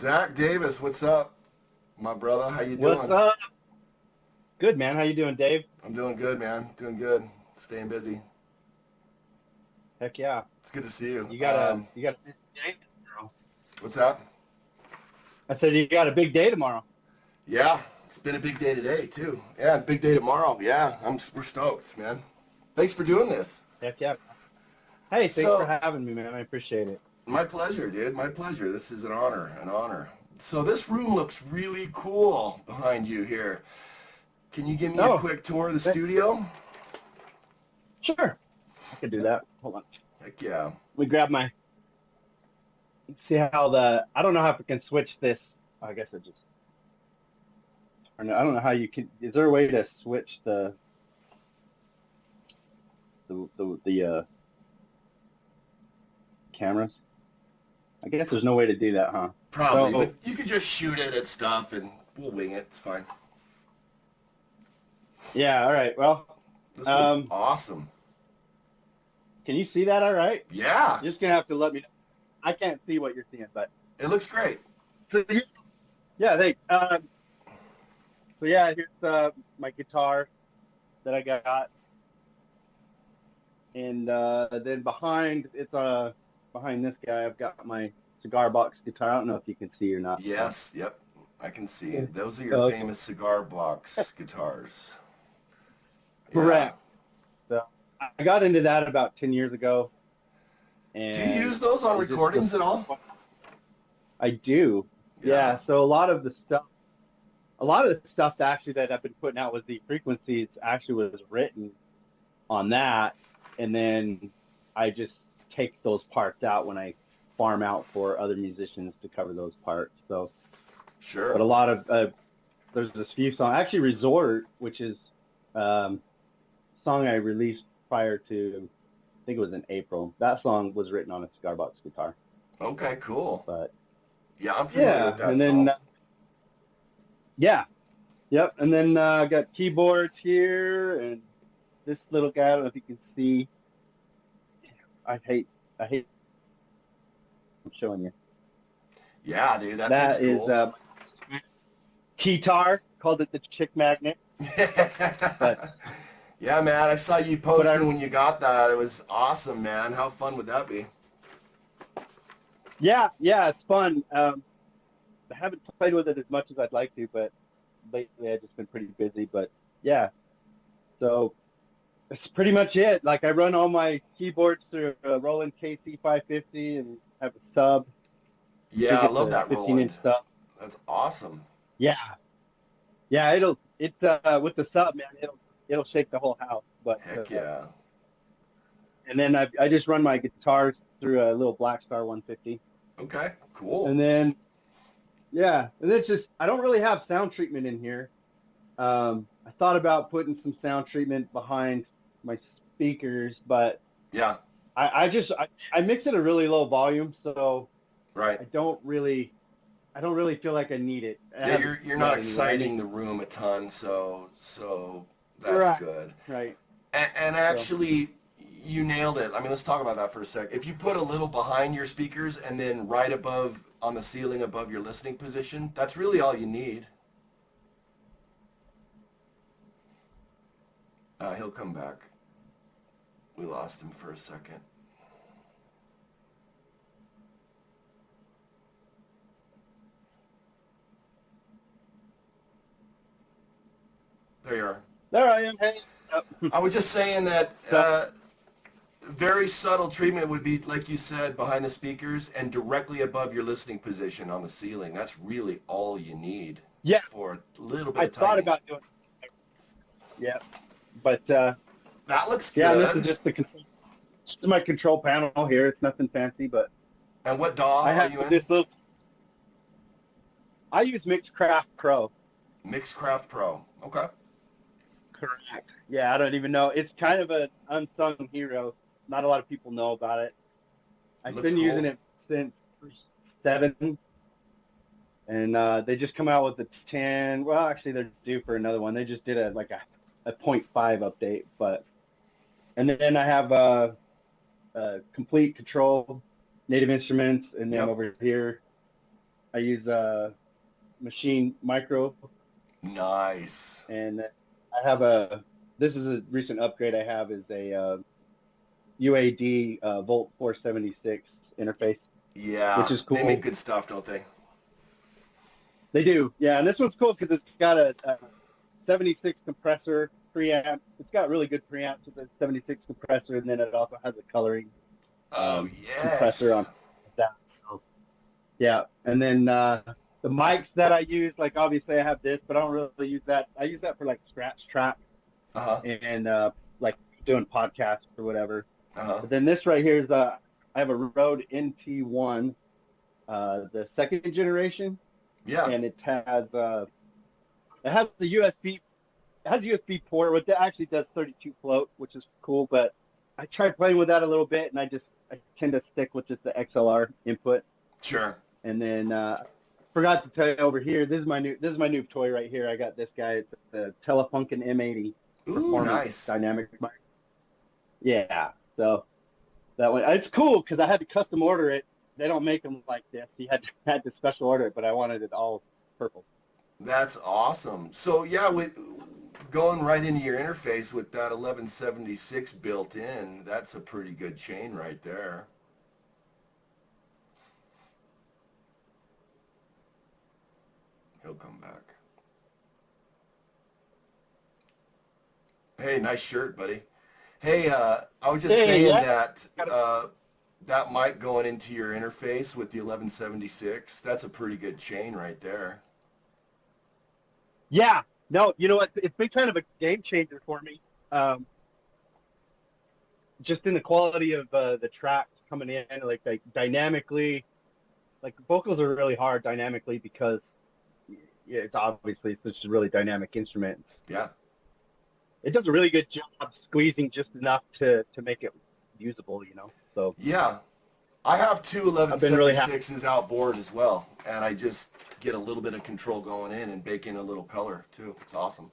Zach Davis, what's up, my brother? How you What's doing? up? Good, man. How you doing, Dave? I'm doing good, man. Doing good. Staying busy. Heck yeah. It's good to see you. You got a big day tomorrow. What's that? I said you got a big day tomorrow. Yeah, it's been a big day today too. Yeah, big day tomorrow. Yeah, we're stoked, man. Thanks for doing this. Heck yeah. Hey, thanks for So, having me, man. I appreciate it. my pleasure, dude. My pleasure. This is an honor, an honor. So this room looks really cool behind you here. Can you give me a Oh, quick tour of the th- studio? sure. I can do that. Hold on. Heck yeah. Let me grab my. Let's see how I don't know if I can switch this. I guess it just. I don't know how you can. Is there a way to switch the cameras? I guess there's no way to do that, huh? Probably, So but you could just shoot it at stuff and we'll wing it. It's fine. yeah. All right. Well, This looks um, awesome. can you see that? All right. Yeah, You're just gonna have to let me know. I can't see what you're seeing, but it looks great. so, yeah, thanks. So yeah, here's my guitar that I got, and then behind this guy, I've got my cigar box guitar. I don't know if you can see or not. But, Yes, yep, I can see. Those are your okay. famous cigar box guitars. Yeah. Correct. So I got into that about 10 years ago, Do you and use those on it just feels recordings at all? I do. Yeah. Yeah. So a lot of the stuff actually that I've been putting out with the frequencies actually was written on that, and then I just take those parts out when I farm out for other musicians to cover those parts. So, but Sure. a lot of there's this few songs. Actually, Resort, which is um, a song I released prior to, I think it was in April. That song was written on a cigar box guitar. Okay, cool. But Yeah, I'm familiar yeah, with that and then song. yeah, yep, and then I got keyboards here and this little guy. I don't know if you can see. I hate. I'm showing you. Yeah, dude, that thing's That is cool. Keytar, called it the chick magnet. But Yeah, man, I saw you but I posting when you got that. It was awesome, man. How fun would that be? yeah, it's fun. I haven't played with it as much as I'd like to, but lately I've just been pretty busy. But yeah, so that's pretty much it. Like I run all my keyboards through a Roland KC 550 and have a sub. I Yeah, think I it's love a that 15-inch Roland. sub. That's awesome. Yeah, yeah, it's with the sub, man. It'll shake the whole house. But Heck yeah. and then I just run my guitars through a little Black Star 150, Okay, cool. and then yeah, and it's just I don't really have sound treatment in here. I thought about putting some sound treatment behind my speakers, but Yeah, I mix at a really low volume, so right. I don't really feel like I need it. I Yeah, haven't you're not yet anyway. I exciting need the room a ton, so that's right, good. right. And So actually, you nailed it. I mean, let's talk about that for a sec. If you put a little behind your speakers and then right above on the ceiling above your listening position, that's really all you need. He'll come back. We lost him for a second. There you are. there I am. Hey, I was just saying that so very subtle treatment would be, like you said, behind the speakers and directly above your listening position on the ceiling. That's really all you need yeah, for a little bit I of thought tightening. about doing yeah, but That looks yeah, and this is good. just this is my control panel here. It's nothing fancy, but And what DAW I are have you in? this little. I use Mixcraft Pro. Mixcraft Pro. Okay. Correct. Yeah, I don't even know. It's kind of an unsung hero. Not a lot of people know about it. It I've looks been using cool. it since 7, and they just come out with the 10. Well, actually, they're due for another one. They just did a point 0.5 update, but and then I have complete control, Native Instruments, and then Yep. over here I use Machine Micro, Nice. and I have this is a recent upgrade I have is a UAD Volt 476 interface, which Yeah, is they make cool. good stuff, don't they? They do, yeah, and this one's cool because it's got a 76 compressor preamp. It's got really good preamps with the 76 compressor, and then it also has a coloring Oh, compressor yes. on that. So yeah, and then the mics that I use, like obviously I have this, but I don't really use that. I use that for like scratch tracks Uh-huh. and like doing podcasts or whatever. Uh-huh. But then this right here is I have a Rode NT1, the second generation, Yeah. and it has the USB. It has a USB port, which actually does 32 float, which is cool. But I tried playing with that a little bit, and I tend to stick with just the XLR input. Sure. And then forgot to tell you over here. This is my new toy right here. I got this guy. It's a Telefunken M80 Ooh, Performance nice. Dynamic mic. Yeah, so that one it's cool because I had to custom order it. They don't make them like this. He had to special order it, but I wanted it all purple. That's awesome. So yeah, with going right into your interface with that 1176 built in, that's a pretty good chain right there. He'll come back. Hey, nice shirt, buddy. Hey, I was just Hey, saying yeah, that that mic going into your interface with the 1176, that's a pretty good chain right there. yeah. No, you know what? It's been kind of a game changer for me. Um, just in the quality of the tracks coming in, like dynamically, like vocals are really hard dynamically because yeah, it's obviously such a really dynamic instrument. Yeah. It does a really good job squeezing just enough to make it usable, you know. So Yeah. I have two I've been really happy. 1176s outboard as well, and I just get a little bit of control going in and bake in a little color too. It's awesome.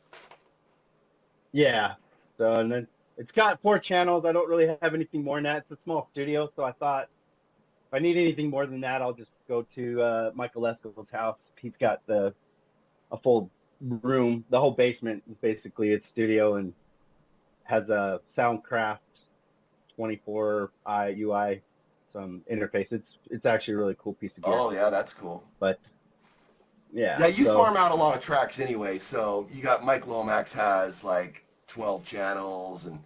Yeah. So and then it's got 4 channels. I don't really have anything more than that. It's a small studio, so I thought if I need anything more than that, I'll just go to Michael Lesko's house. He's got a full room. The whole basement is basically its studio and has a Soundcraft 24i UI, some interface. It's actually a really cool piece of gear. Oh yeah, that's cool. But yeah, Yeah, you so farm out a lot of tracks anyway, so you got Mike Lomax has like 12 channels and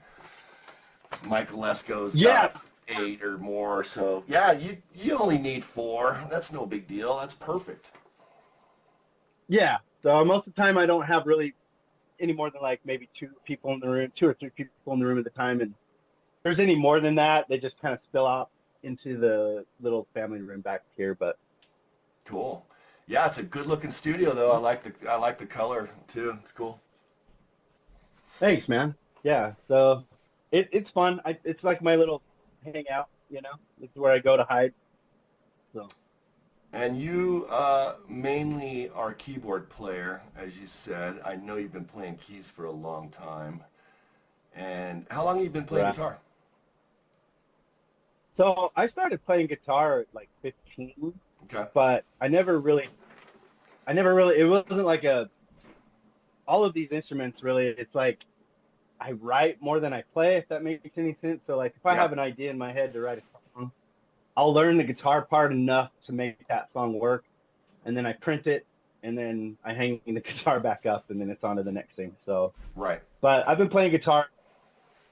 Michael Lesko's yeah, got 8 or more. So yeah, you only need 4. That's no big deal. That's perfect. yeah. So most of the time I don't have really any more than like maybe 2 people in the room, 2 or 3 people in the room at the time. And if there's any more than that, they just kind of spill out into the little family room back here. But Cool. Yeah, it's a good looking studio though. I like the color too. It's cool. thanks, man. Yeah. So it's fun. It's like my little hangout, you know, it's where I go to hide. So And you mainly are a keyboard player, as you said. I know you've been playing keys for a long time. And how long have you been playing yeah. guitar? So I started playing guitar at like 15, Okay. but I never really, it wasn't like all of these instruments really, it's like I write more than I play, if that makes any sense. So like if I Yeah. have an idea in my head to write a song, I'll learn the guitar part enough to make that song work. And then I print it and then I hang the guitar back up and then it's on to the next thing. So, Right. but I've been playing guitar.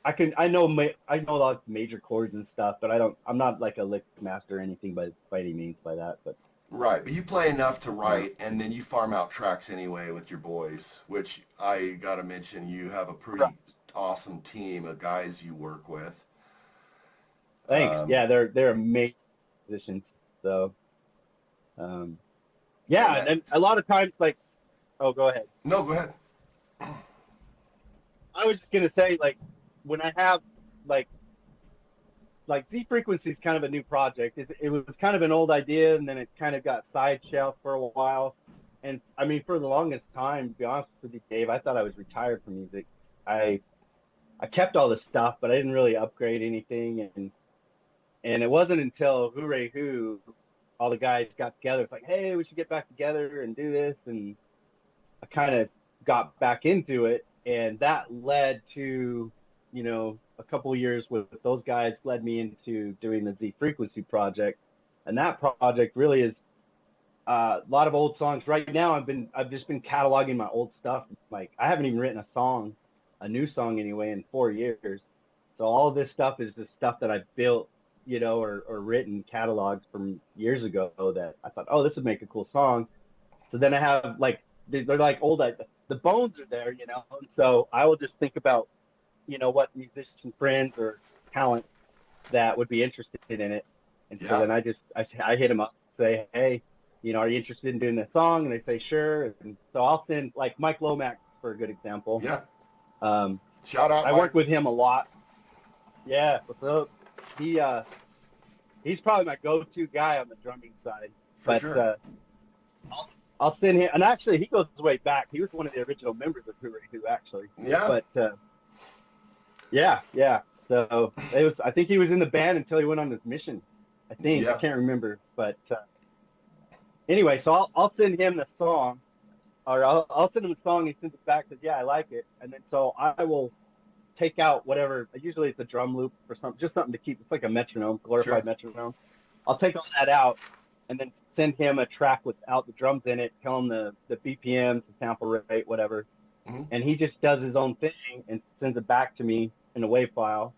I know a lot of major chords and stuff, but I'm not like a lick master or anything by any means by that. But Right. But you play enough to yeah. write, and then you farm out tracks anyway with your boys, which I got to mention, you have a Right. pretty awesome team of guys you work with. Thanks. Um, Yeah, they're amazing musicians. So, um, and yeah, and that, then a lot of times, like, oh, go ahead. no, go ahead. I was just gonna say, like, when I have like Z Frequency is kind of a new project. It was kind of an old idea, and then it kind of got side shelved for a while. And I mean, for the longest time, to be honest with you, Dave, I thought I was retired from music. I I kept all the stuff, but I didn't really upgrade anything. And it wasn't until Hooray Who all the guys got together. It's like, hey, we should get back together and do this. And I kind of got back into it, and that led to, a couple of years with those guys led me into doing the Z Frequency project. And that project really is a lot of old songs. Right now, I've just been cataloging my old stuff. Like, I haven't even written a new song anyway, in 4 years. So all of this stuff is just stuff that I built, or written, cataloged from years ago that I thought, oh, this would make a cool song. So then I have they're like old, the bones are there, and so I will just think about, what musician friends or talent that would be interested in it. And so then I hit them up, say, hey, are you interested in doing this song? And they say, sure. And so I'll send, like, Mike Lomax, for a good example. Yeah. Shout out, I work with him a lot. Yeah. So he's probably my go-to guy on the drumming side. For sure. I'll send him, and actually he goes way back. He was one of the original members of Who actually. Yeah. But yeah. So I think he was in the band until he went on his mission. I think. I can't remember. But anyway, so I'll send him the song, or I'll send him the song. He sends it back, says, yeah, I like it. And then so I will take out whatever, usually it's a drum loop or something, just something to keep. It's like a metronome, glorified metronome. I'll take all that out and then send him a track without the drums in it, tell him the BPMs, the sample rate, whatever. Mm-hmm. And he just does his own thing and sends it back to me in a WAV file.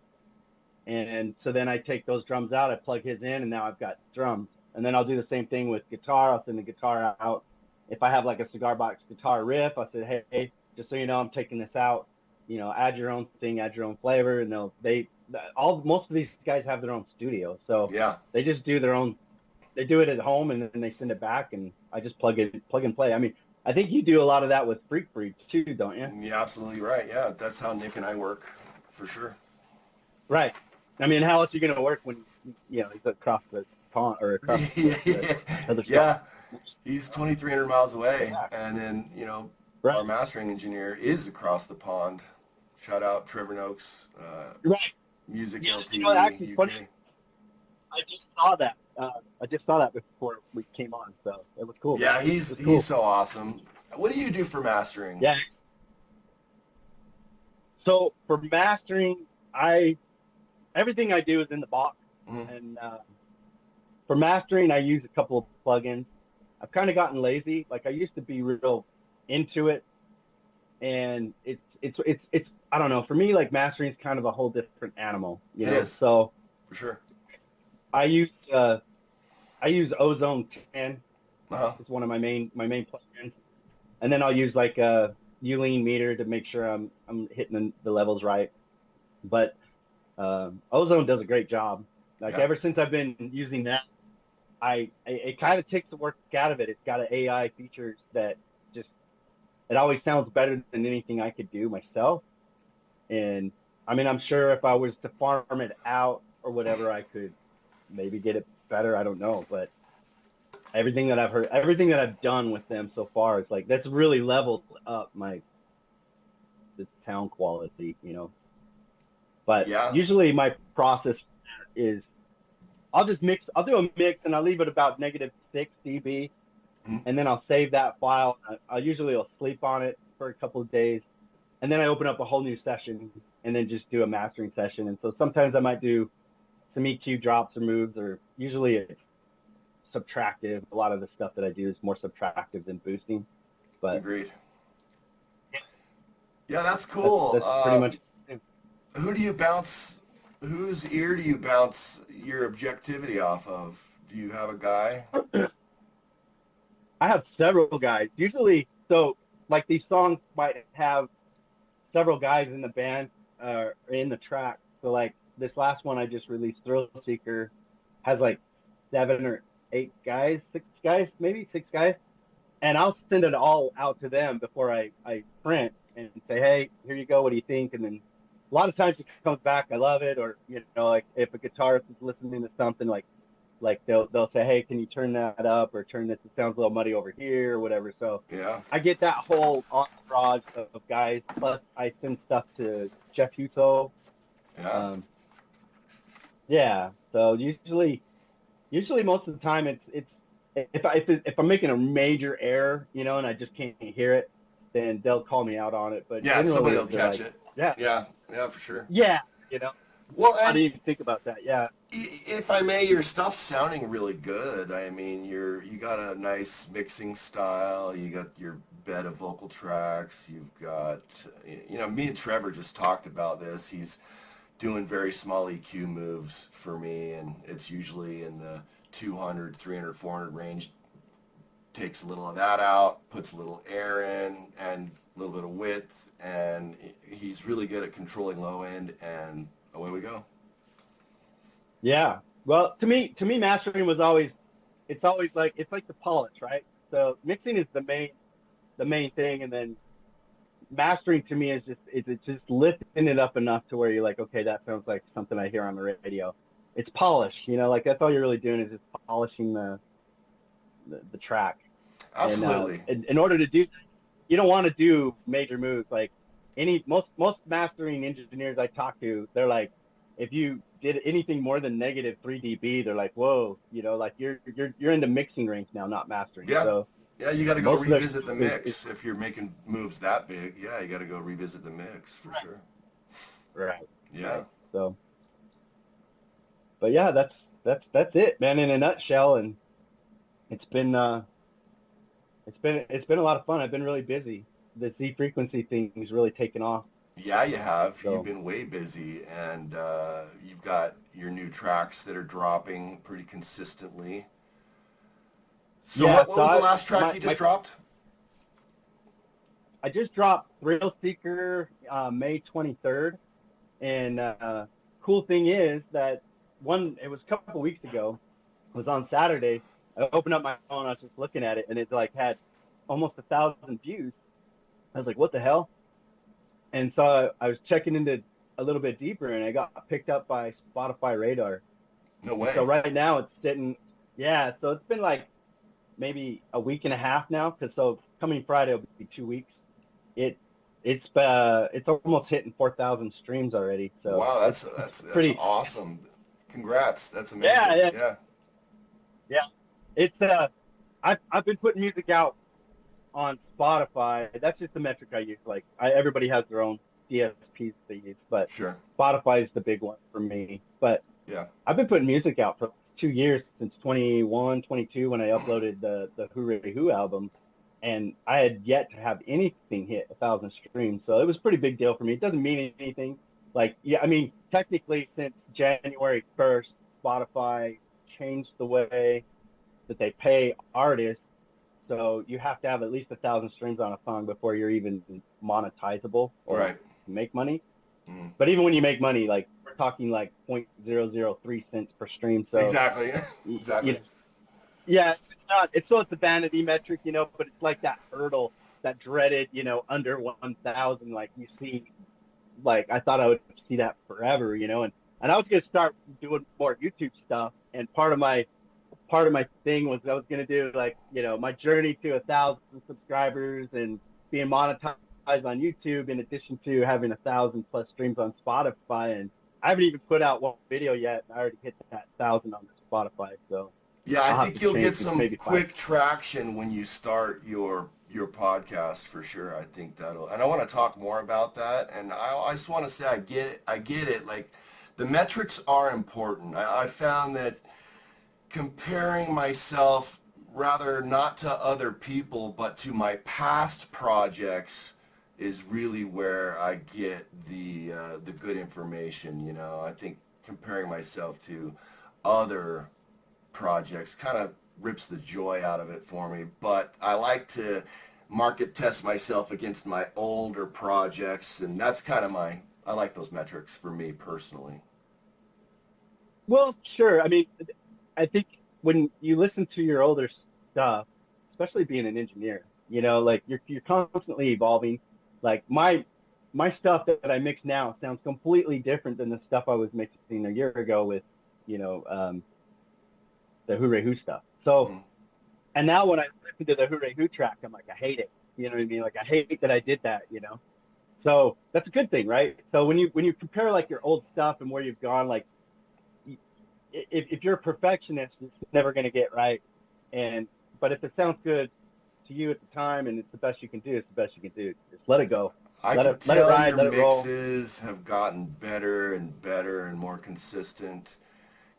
And so then I take those drums out, I plug his in, and now I've got drums. And then I'll do the same thing with guitar. I'll send the guitar out. If I have like a cigar box guitar riff, I'll say, hey, just so you know, I'm taking this out. Add your own thing, add your own flavor. And most of these guys have their own studio. So they just do their own, they do it at home and then they send it back, and I just plug and play. I mean, I think you do a lot of that with Freak too, don't you? You're absolutely right. Yeah, that's how Nick and I work, for sure. Right. I mean, how else are you going to work when, he's across the pond or across the other side? Yeah, he's 2,300 miles away, and then, our mastering engineer is across the pond. Shout out Trevor Noakes, Music LT. Actually, it's funny. I just saw that before we came on, so it was cool. Yeah, he's so awesome. What do you do for mastering? Yeah. So for mastering, everything I do is in the box, and for mastering, I use a couple of plugins. I've kind of gotten lazy. Like, I used to be real into it, and it's I don't know. For me, like, mastering is kind of a whole different animal. It is. So for sure. I use Ozone 10. It's one of my main plugins, and then I'll use like a Uline meter to make sure I'm hitting the levels right. But Ozone does a great job. Like, ever since I've been using that, it kind of takes the work out of it. It's got an AI features that just, it always sounds better than anything I could do myself. And I mean, I'm sure if I was to farm it out or whatever, I could maybe get it better. I don't know, but everything that I've heard, everything that I've done with them so far, it's like, that's really leveled up the sound quality, But usually my process is I'll do a mix and I'll leave it about -6 dB, and then I'll save that file. I'll sleep on it for a couple of days, and then I open up a whole new session and then just do a mastering session. And so sometimes I might do some EQ drops or moves, or usually it's subtractive. A lot of the stuff that I do is more subtractive than boosting. But agreed. Yeah, that's cool. That's pretty much. Who do you bounce? Whose ear do you bounce your objectivity off of? Do you have a guy? I have several guys. Usually, so like these songs might have several guys in the band in the track. So like this last one I just released, Thrill Seeker, has like 7 or 8 guys, 6 guys, maybe 6 guys. And I'll send it all out to them before I print and say, hey, here you go. What do you think? And then a lot of times it comes back, I love it. Or, like if a guitarist is listening to something, like they'll say, hey, can you turn that up or turn this? It sounds a little muddy over here or whatever. So I get that whole entourage of guys. Plus I send stuff to Jeff Huso. So usually Usually most of the time it's if I'm making a major error, you know, and I just can't hear it, then they'll call me out on it. But Yeah, somebody generally will they're catch like, it. yeah, Yeah, yeah, for sure. yeah, you know, Well, I and didn't even think about that. Yeah, if I may, your stuff's sounding really good. I mean, you got a nice mixing style. You got your bed of vocal tracks. You've got, you know, me and Trevor just talked about this. He's doing very small EQ moves for me, and it's usually in the 200, 300, 400 range. Takes a little of that out, puts a little air in, and a little bit of width, and he's really good at controlling low end, and away we go. yeah. Well, to me, mastering was always, it's always like it's like the polish, right? So mixing is the main thing, and then mastering to me is just it's just lifting it up enough to where you're like, okay, that sounds like something I hear on the radio. It's polish, you know, like that's all you're really doing is just polishing the track. And Absolutely. in order to do, you don't want to do major moves. Like most mastering engineers I talk to, they're like, if you did anything more than negative 3 dB, they're like, whoa, you know, like you're in the mixing range now, not mastering. Yeah. So Yeah, you got to go most of their revisit the stuff is mix if you're making moves that big. Yeah, you got to go revisit the mix for sure. right, Yeah. right. So, but yeah, that's it, man, in a nutshell. And it's been it's been a lot of fun. I've been really busy. The Z frequency thing is really taken off. Yeah, you have. You've So been way busy, and you've got your new tracks that are dropping pretty consistently. So yeah, what so was the I last track my you just my dropped? I just dropped Thrill Seeker May 23rd, and cool thing is that it was a couple of weeks ago. It was on Saturday. I opened up my phone. I was just looking at it, and it like had almost 1,000 views. I was like, what the hell? And so I was checking into a little bit deeper, and I got picked up by Spotify Radar. No And so way. right now it's sitting, yeah. So it's been like maybe a week and a half now, because so coming Friday will be 2 weeks. It it's almost hitting 4,000 streams already. So Wow, it's that's pretty. awesome. Congrats. That's Yeah, amazing. yeah, Yeah. yeah. It's I've been putting music out on Spotify. That's just the metric I use. Like everybody has their own DSPs they use, but Sure. Spotify is the big one for me. But Yeah. I've been putting music out for 2 years, since 21, 22, when I uploaded the Hooray Who album, and I had yet to have anything hit 1,000 streams. So it was a pretty big deal for me. It doesn't mean anything. Like, yeah, I mean, technically since January 1st, Spotify changed the way that they pay artists. So you have to have at least 1,000 streams on a song before you're even monetizable or Right. make money. Mm. But even when you make money, like we're talking like 0.003 cents per stream. So Exactly. you Exactly. know, yeah, it's not. It's a vanity metric, you know, but it's like that hurdle, that dreaded, you know, under 1,000. Like you see, like I thought I would see that forever, you know, and I was gonna start doing more YouTube stuff, and part of my thing was I was gonna do like, you know, my journey to 1,000 subscribers and being monetized on YouTube, in addition to having 1,000 plus streams on Spotify. And I haven't even put out one video yet. I already hit that 1,000 on Spotify, so Yeah, I I'll have to think you'll get change some maybe five. quick traction when you start your podcast for sure. I think that'll, and I want to talk more about that. And I just want to say I get it. I get it. Like the metrics are important. I found that comparing myself rather not to other people but to my past projects is really where I get the good information. You know, I think comparing myself to other projects kind of rips the joy out of it for me. But I like to market test myself against my older projects, and that's kind of I like those metrics for me personally. Well, sure. I mean, I think when you listen to your older stuff, especially being an engineer, you know, like you're constantly evolving. Like my stuff that I mix now sounds completely different than the stuff I was mixing a year ago with, you know, the Hooray Who stuff. So, Mm. and now when I listen to the Hooray Who track, I'm like, I hate it. You know what I mean? Like I hate that I did that, you know? So that's a good thing, right? So when you compare like your old stuff and where you've gone, like if you're a perfectionist, it's never going to get right. But if it sounds good to you at the time and it's the best you can do, it's the best you can do. Just let it go. I Let can it tell ride, your let it roll. mixes have gotten better and better and more consistent.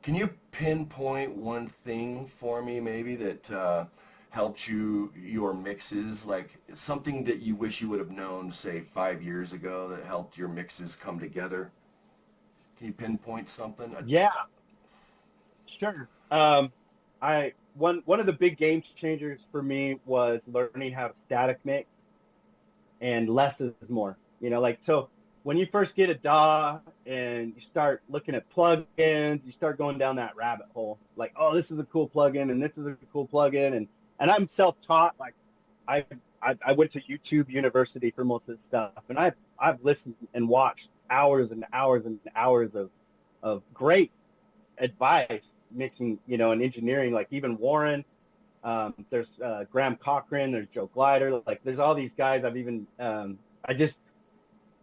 Can you pinpoint one thing for me maybe that helped your mixes, like something that you wish you would have known, say 5 years ago, that helped your mixes come together? Can you pinpoint something? Yeah, sure. One of the big game changers for me was learning how to static mix, and less is more. Like, so when you first get a DAW and you start looking at plugins, you start going down that rabbit hole. Like, oh, this is a cool plugin and this is a cool plugin, and I'm self-taught. Like, I I went to YouTube University for most of this stuff, and I've listened and watched hours and hours and hours of great advice mixing, and engineering. Like even Warren, there's Graham Cochran, there's Joe Glider, like there's all these guys. I've even I just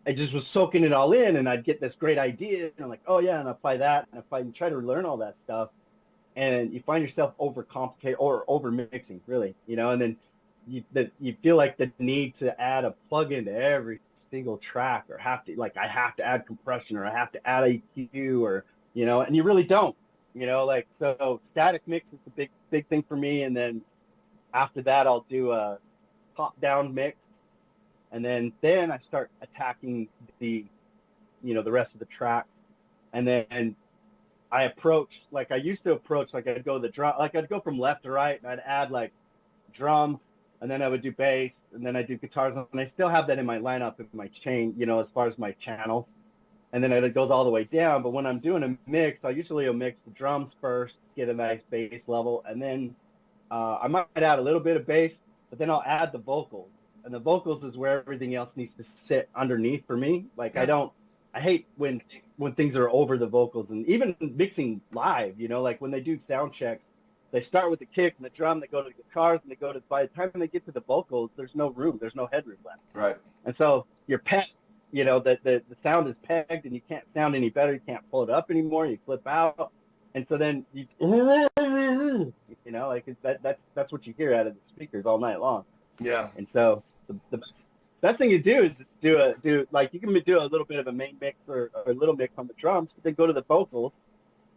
was soaking it all in, and I'd get this great idea, and I'm like, oh yeah, and I apply that, and and try to learn all that stuff, and you find yourself overcomplicate or over mixing, really, and then you feel like the need to add a plug-in to every single track, or I have to add compression, or I have to add EQ, or and you really don't, like, so static mix is the big thing for me, and then after that I'll do a top-down mix, and then I start attacking the rest of the tracks, and then I approach like I used to approach, like I'd go the drum, like I'd go from left to right, and I'd add like drums, and then I would do bass, and then I do guitars, and I still have that in my lineup, in my chain, as far as my channels, and then it goes all the way down. But when I'm doing a mix, I usually will mix the drums first, get a nice bass level, and then I might add a little bit of bass, but then I'll add the vocals. And the vocals is where everything else needs to sit underneath for me. Like Yeah. I hate when things are over the vocals, and even mixing live, like when they do sound checks, they start with the kick and the drum, they go to the guitars, and by the time they get to the vocals, there's no room, there's no headroom left. Right. And so you're pegged, the sound is pegged, and you can't sound any better, you can't pull it up anymore, you flip out. And so then like that's what you hear out of the speakers all night long. Yeah. And so the best thing to do is do like, you can do a little bit of a main mix or a little mix on the drums, but then go to the vocals.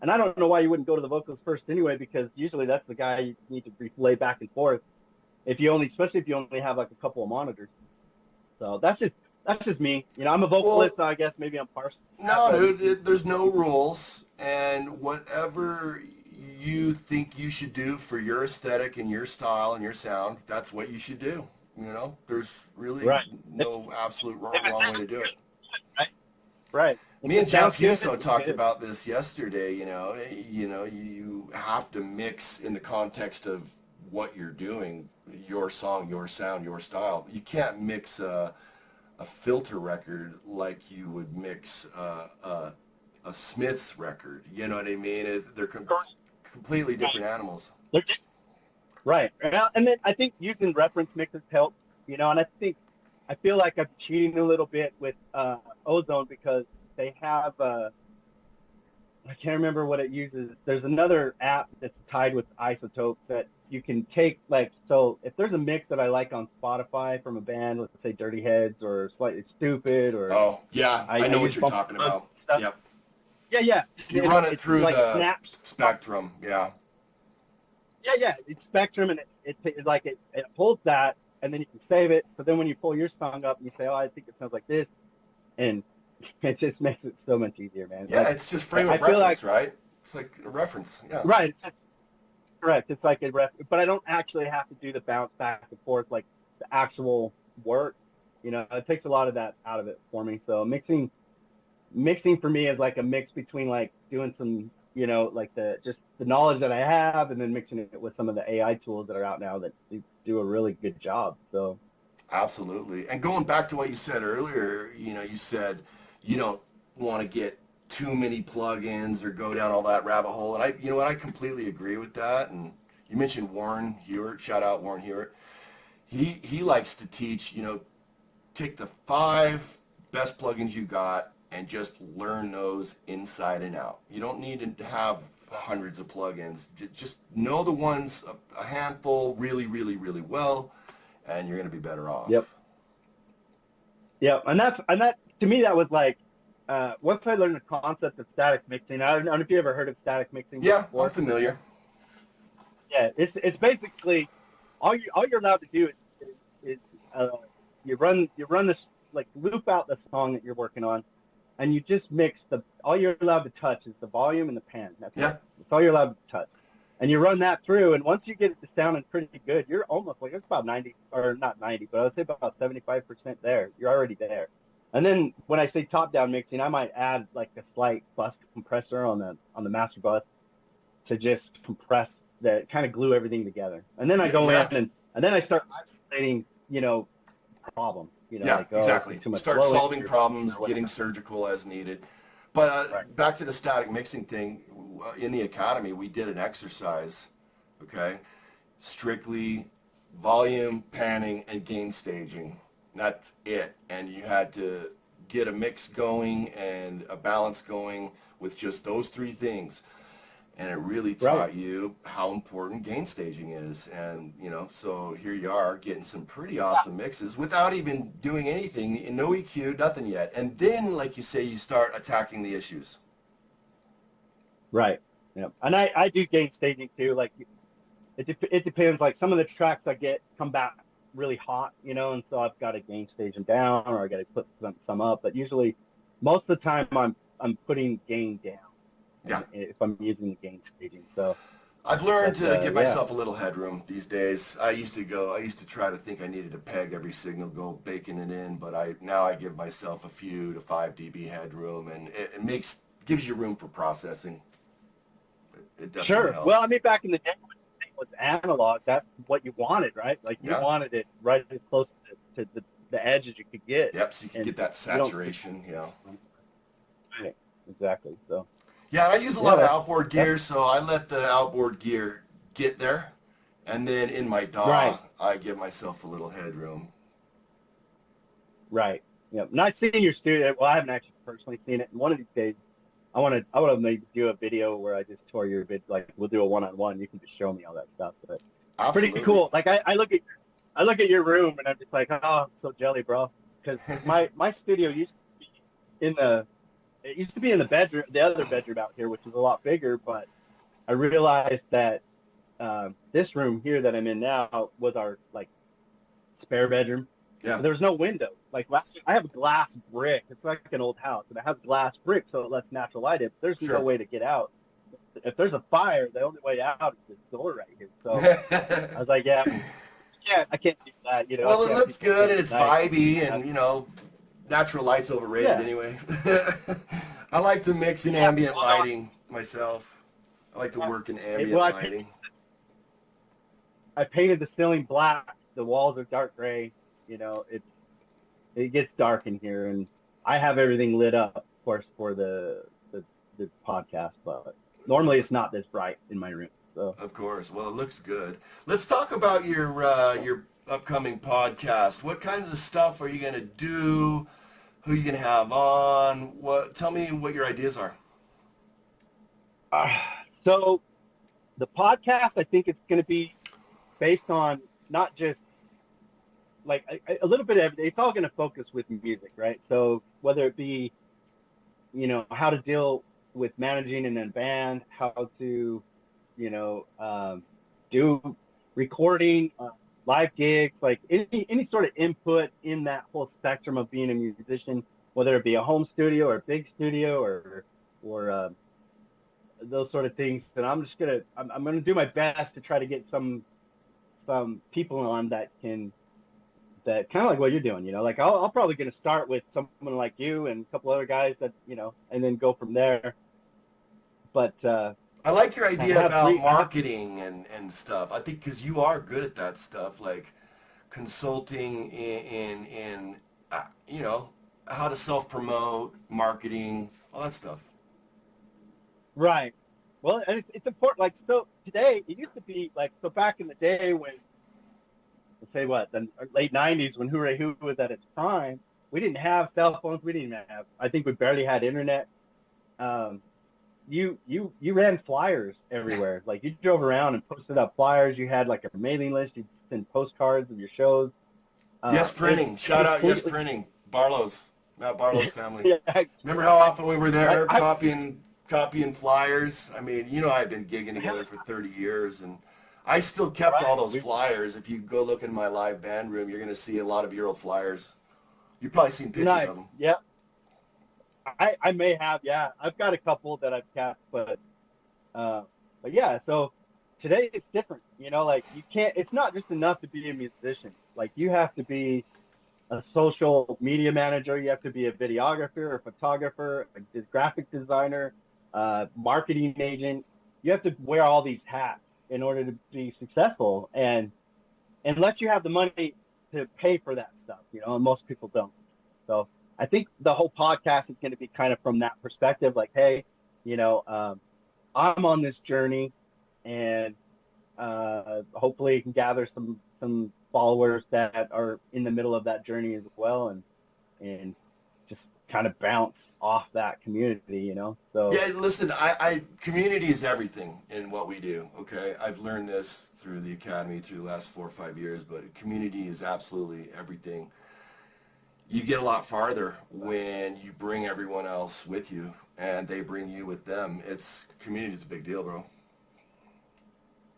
And I don't know why you wouldn't go to the vocals first anyway, because usually that's the guy you need to replay back and forth. Especially if you only have like a couple of monitors. So that's just me. I'm a vocalist, so I guess maybe I'm partial. No, dude, there's no rules, and whatever you think you should do for your aesthetic and your style and your sound, that's what you should do. There's really Right. no absolute wrong way to do it. Right. Me and Jeff Huso talked about this yesterday. You have to mix in the context of what you're doing, your song, your sound, your style. You can't mix a filter record like you would mix a Smith's record. You know what I mean? They're completely different animals. Right. And then I think using reference mixers help, and I feel like I'm cheating a little bit with Ozone, because they have, I can't remember what it uses. There's another app that's tied with Isotope that you can take, like, so if there's a mix that I like on Spotify from a band, let's say Dirty Heads or Slightly Stupid, or Oh, yeah, I know what you're talking about. Yep. Yeah. You run it through like the snaps. Spectrum, yeah. Yeah. It's Spectrum, and it pulls that, and then you can save it. So then when you pull your song up and you say, oh, I think it sounds like this, and it just makes it so much easier, man. Yeah, it's just frame of reference, right? It's like a reference, yeah. Right. It's correct. It's like a but I don't actually have to do the bounce back and forth, like the actual work. It takes a lot of that out of it for me. So mixing for me is like a mix between like doing some, like the knowledge that I have, and then mixing it with some of the AI tools that are out now that do a really good job. So absolutely. And going back to what you said earlier, you said you don't want to get too many plugins or go down all that rabbit hole. And I completely agree with that. And you mentioned Warren Hewitt. Shout out Warren Hewitt. He likes to teach, take the 5 best plugins you got and just learn those inside and out. You don't need to have hundreds of plugins. Just know the ones, a handful, really, really, really well, and you're going to be better off. Yep. Yep. And that to me, that was like, once I learned the concept of static mixing, I don't know if you ever heard of static mixing Yeah, before. I'm familiar. Yeah, it's basically all you're allowed to do is you run this, like, loop out the song that you're working on, and you just mix all you're allowed to touch is the volume and the pan. That's it. That's all you're allowed to touch. And you run that through, and once you get it to sounding pretty good, you're almost like, it's about 90, or not 90, but I would say about 75% there. You're already there. And then when I say top-down mixing, I might add like a slight bus compressor on the master bus to just compress that, kind of glue everything together. And then I go in and then I start isolating, problems. Like, exactly. Too much start solving problems, getting surgical as needed. But back to the static mixing thing, in the academy, we did an exercise, okay? Strictly volume, panning, and gain staging. That's it. And you had to get a mix going and a balance going with just those three things. And it really taught you how important gain staging is. And, so here you are getting some pretty awesome mixes without even doing anything, no EQ, nothing yet. And then, like you say, you start attacking the issues. Right. Yeah. And I do gain staging too. Like, it depends. Like, some of the tracks I get come back really hot, and so I've got to gain stage them down, or I got to put some up. But usually, most of the time, I'm putting gain down. Yeah. If I'm using the gain staging. So I've learned to give myself a little headroom these days. I used to try to think I needed to peg every signal, go baking it in, but now I give myself a few to 5 dB headroom, and it gives you room for processing. It definitely helps. Well, I mean, back in the day when it was analog, that's what you wanted, right? Like, you wanted it right as close to the edge as you could get. Yep, so you can get that saturation, Right, exactly, so. Yeah, I use a lot of outboard gear, so I let the outboard gear get there, and then in my DAW, I give myself a little headroom. Right. Yeah. And I've seen your studio. Well, I haven't actually personally seen it. And one of these days, I want to maybe do a video where I just tour your vid. Like, we'll do a one-on-one. You can just show me all that stuff. But Absolutely. Pretty cool. Like, I look at your room and I'm just like, oh, I'm so jelly, bro. Because my studio used to be in the bedroom, the other bedroom out here, which is a lot bigger. But I realized that this room here that I'm in now was our, like, spare bedroom. Yeah. There was no window. Like, I have a glass brick. It's like an old house, and I have glass brick, so it lets natural light in. There's no way to get out. If there's a fire, the only way out is this door right here. So I was like, I can't do that. Well, it looks good, and it's vibey, and natural light's overrated anyway. I like to mix in ambient lighting myself. I like to work in ambient lighting. I painted the ceiling black. The walls are dark gray. It gets dark in here, and I have everything lit up, of course, for the podcast, but normally it's not this bright in my room. So of course. Well, it looks good. Let's talk about your upcoming podcast. What kinds of stuff are you going to do? Who are you going to have on? Tell me what your ideas are. So the podcast, I think it's going to be based on not just like a little bit of everything. It's all going to focus with music, right? So whether it be, how to deal with managing in a band, how to, do recording, live gigs, like any sort of input in that whole spectrum of being a musician, whether it be a home studio or a big studio or those sort of things. And I'm going to do my best to try to get some people on that kind of like what you're doing, like I'll probably going to start with someone like you and a couple other guys that, and then go from there. But I like your idea about marketing and stuff. I think because you are good at that stuff, like consulting in how to self-promote, marketing, all that stuff. Right. Well, and it's important. Like, so today, it used to be like, so back in the day when, let's say the late 90s, when Hooray Hoo was at its prime, we didn't have cell phones. We didn't have, I think we barely had internet. you ran flyers everywhere. Like you drove around and posted up flyers. You had like a mailing list. You'd send postcards of your shows. Yes It's Printing. Shout out Yes completely Printing. Barlow's. Matt Barlow's family. yeah. Remember how often we were there I copying flyers? I mean, you know, I've been gigging together for 30 years, and I still kept all right. those flyers. If you go look in my live band room, you're going to see a lot of your old flyers. You've probably seen pictures of Nice. them. Yeah. I may have. Yeah. I've got a couple that I've kept, uh, but yeah. So today it's different. You know, like you can't. It's not just enough to be a musician. Like you have to be a social media manager. You have to be a videographer, a photographer, a graphic designer, marketing agent. You have to wear all these hats in order to be successful. And unless you have the money to pay for that stuff, you know, and most people don't. So I think the whole podcast is going to be kind of from that perspective, like, hey, you know, I'm on this journey, and hopefully you can gather some followers that are in the middle of that journey as well, and just kind of bounce off that community, you know. So Yeah, listen, I community is everything in what we do. Okay, I've learned this through the academy through the last 4 or 5 years, but community is absolutely everything. You get a lot farther when you bring everyone else with you, and they bring you with them. It's community is a big deal, bro.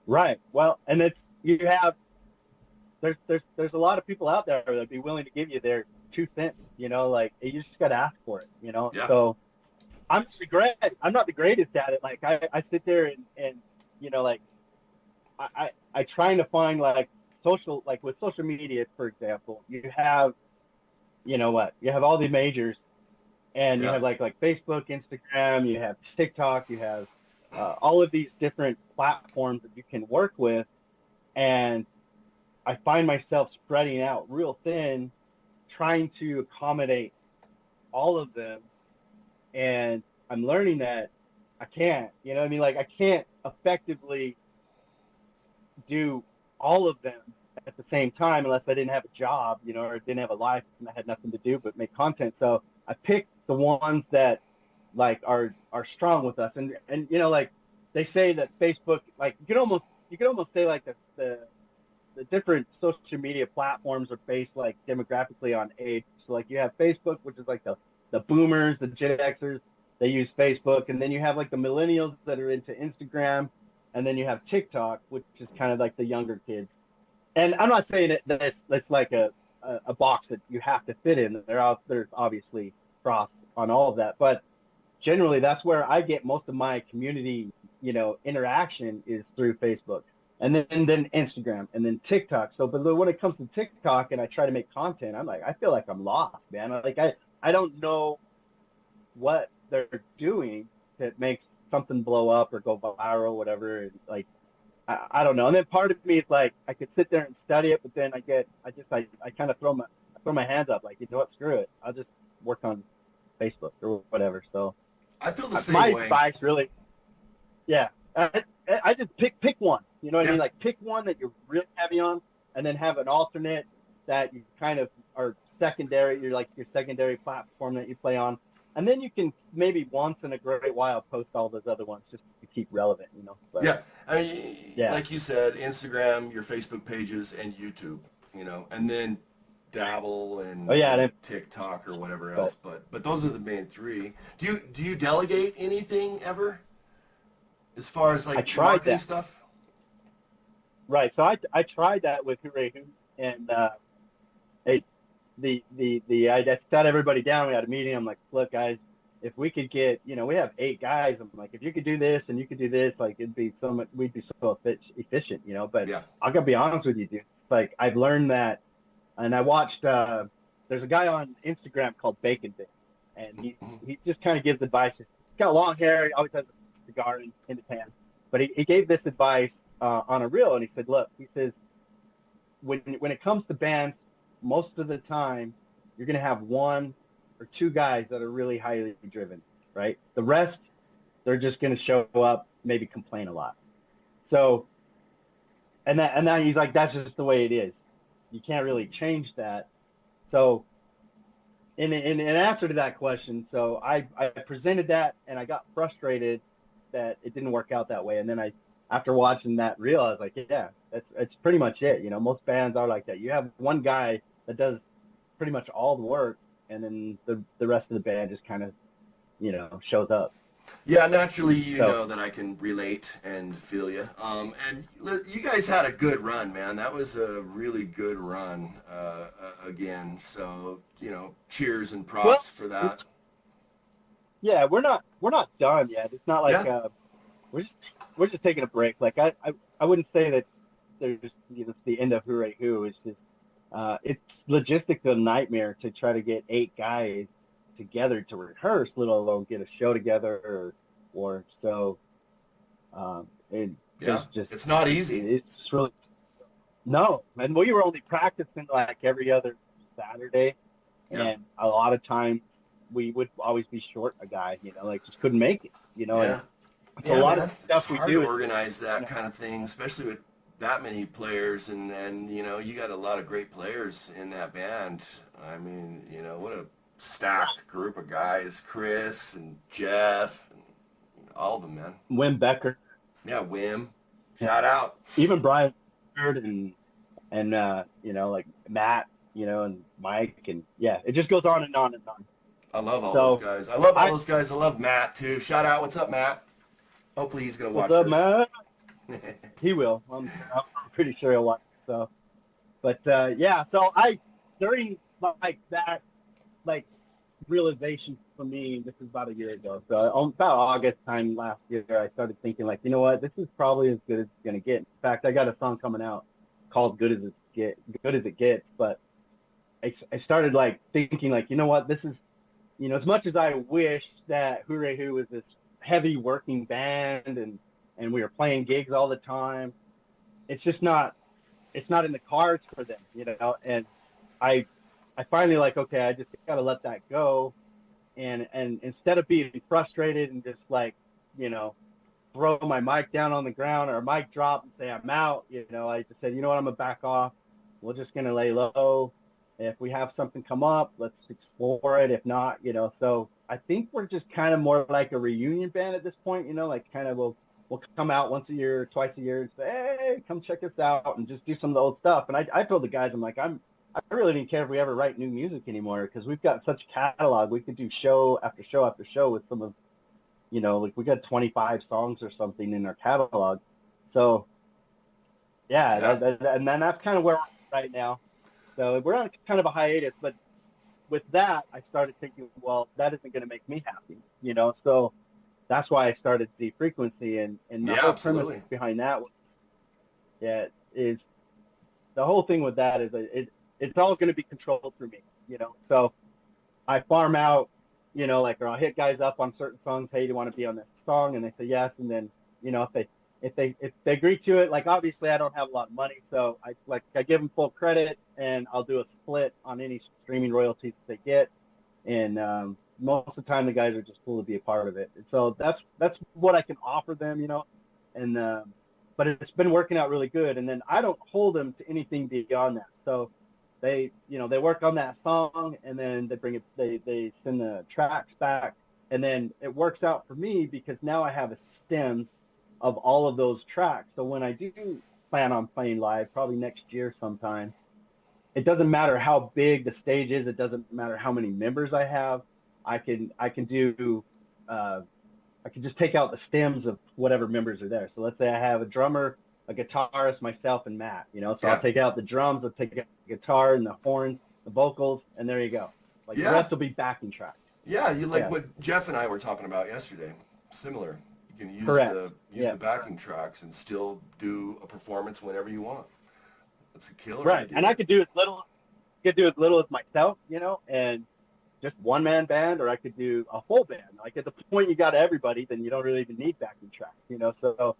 right, well, and it's you have there's a lot of people out there that'd be willing to give you their 2 cents, you know, like you just got to ask for it, you know. Yeah. So I'm not the greatest at it. Like I sit there and you know, like I trying to find like social, like with social media, for example, you have, you know what, you have all the majors, and you Yeah. have like Facebook, Instagram, you have TikTok, you have all of these different platforms that you can work with, and I find myself spreading out real thin, trying to accommodate all of them, and I'm learning that I can't, you know what I mean? Like I can't effectively do all of them at the same time unless I didn't have a job, you know, or didn't have a life and I had nothing to do but make content. So I picked the ones that like are strong with us, and you know, like they say that Facebook, like you could almost say like the different social media platforms are based like demographically on age. So like you have Facebook, which is like the boomers, the Gen Xers, they use Facebook, and then you have like the millennials that are into Instagram, and then you have TikTok, which is kind of like the younger kids. And I'm not saying that's like a box that you have to fit in. There's obviously cross on all of that, but generally that's where I get most of my community, you know, interaction is through Facebook, and then Instagram, and then TikTok. So, but when it comes to TikTok and I try to make content, I'm like, I feel like I'm lost, man. Like I don't know what they're doing that makes something blow up or go viral, whatever. And like, I don't know. And then part of me is like, I could sit there and study it, but then I kind of throw my hands up, like, you know what, screw it. I'll just work on Facebook or whatever. So I feel the my same way. advice really, yeah, I just pick one. You know what I Yeah. mean? Like pick one that you're really heavy on, and then have an alternate that you kind of are secondary. You're like your secondary platform that you play on, and then you can maybe once in a great while post all those other ones just to keep relevant. You know? But Yeah. I mean, yeah, like you said, Instagram, your Facebook pages, and YouTube, you know, and then dabble oh yeah, in TikTok or whatever but else. But those are the main three. Do you delegate anything ever as far as I like tried marketing that. stuff? Right. So I tried that with Hooray Hoon, and it, I sat everybody down. We had a meeting. I'm like, look, guys, if we could get, you know, we have 8 guys. I'm like, if you could do this and you could do this, like it'd be so much, we'd be so efficient, you know. But Yeah. I gotta be honest with you, dude. It's like I've learned that, and I watched. There's a guy on Instagram called Bacon Bit, and he just kind of gives advice. He's got long hair. He always has a cigar in his hand. But he gave this advice on a reel, and he said, look, he says, when it comes to bands, most of the time you're going to have 1 or 2 guys that are really highly driven, right? The rest, they're just going to show up, maybe complain a lot. So, and now he's like, that's just the way it is. You can't really change that. So, in answer to that question, so I presented that, and I got frustrated that it didn't work out that way. And then after watching that reel, I was like, yeah, it's pretty much it. You know, most bands are like that. You have one guy that does pretty much all the work, and then the rest of the band just kind of, you know, shows up. Yeah, naturally, you So, know that I can relate and feel you. And you guys had a good run, man. That was a really good run again. So, you know, cheers and well, props for that. yeah, we're not done yet. It's not like Yeah, we're just we're just taking a break. Like I wouldn't say that there's, you know, it's the end of Hooray Who. It's just it's logistically a nightmare to try to get 8 guys together to rehearse, let alone get a show together or so. yeah. There's just It's not easy. it's just really no. And we were only practicing like every other Saturday, Yeah, and a lot of times we would always be short a guy, you know, like just couldn't make it, you know, and yeah. so a Yeah, lot of man. the It's stuff we hard to do is, organize you that know, kind of thing, especially with that many players. And you know, you got a lot of great players in that band. I mean, you know, what a stacked group of guys. Chris and Jeff and all of them, man. Wim Becker, Yeah, Wim. yeah, Shout out. even Brian Bird and you know, like Matt, you know, and Mike, and yeah, it just goes on and on and on. I love all those So guys. I love all I those guys. I love Matt too. Shout out. What's up, Matt? Hopefully he's gonna what's watch up, this. man? He will. I'm pretty sure he'll watch it. So, but yeah, so I during like that like realization for me, this is about a year ago. So about August time last year, I started thinking like, you know what, this is probably as good as it's gonna get. In fact, I got a song coming out called Good as It Gets. But I started like thinking like, you know what, this is, you know, as much as I wish that Hooray Who was this heavy working band and we were playing gigs all the time, it's just not, it's not in the cards for them, you know. And I I finally like, okay, I just got to let that go. And instead of being frustrated and just like, you know, throw my mic down on the ground or mic drop and say I'm out, you know, I just said, you know what, I'm gonna back off. We're just gonna lay low. If we have something come up, let's explore it. If not, you know, so I think we're just kind of more like a reunion band at this point, you know, like kind of we'll come out once a year, twice a year and say, hey, come check us out and just do some of the old stuff. And I told the guys, I'm like, I really didn't care if we ever write new music anymore because we've got such catalog. We could do show after show after show with some of, you know, like we got 25 songs or something in our catalog. So yeah, Yeah. and then that's kind of where we're at right now. So we're on kind of a hiatus, but with that, I started thinking, well, that isn't going to make me happy, you know? So that's why I started Z Frequency. And the Yeah, whole premise absolutely. behind that was, yeah, is the whole thing with that is it's all going to be controlled through me, you know? So I farm out, you know, like, or I'll hit guys up on certain songs. Hey, do you want to be on this song? And they say yes. And then, you know, if they agree to it, like obviously I don't have a lot of money, so I give them full credit, and I'll do a split on any streaming royalties that they get. And most of the time, the guys are just cool to be a part of it. And so that's what I can offer them, you know. And but it's been working out really good. And then I don't hold them to anything beyond that. So they, you know, they work on that song, and then they bring it, they send the tracks back, and then it works out for me because now I have a stems of all of those tracks. So when I do plan on playing live, probably next year sometime, it doesn't matter how big the stage is. It doesn't matter how many members I have. I can do I can just take out the stems of whatever members are there. So let's say I have a drummer, a guitarist, myself, and Matt. You know, so I'll Yeah. take out the drums, I'll take out the guitar and the horns, the vocals, and there you go. Like the Yeah. rest will be backing tracks. Yeah. You like Yeah, what Jeff and I were talking about yesterday. Similar. You can correct. use Yeah, the backing tracks and still do a performance whenever you want. That's a killer right. And idea. I could do as little as myself, you know, and just one man band, or I could do a full band. Like at the point you got everybody, then you don't really even need backing tracks, you know. So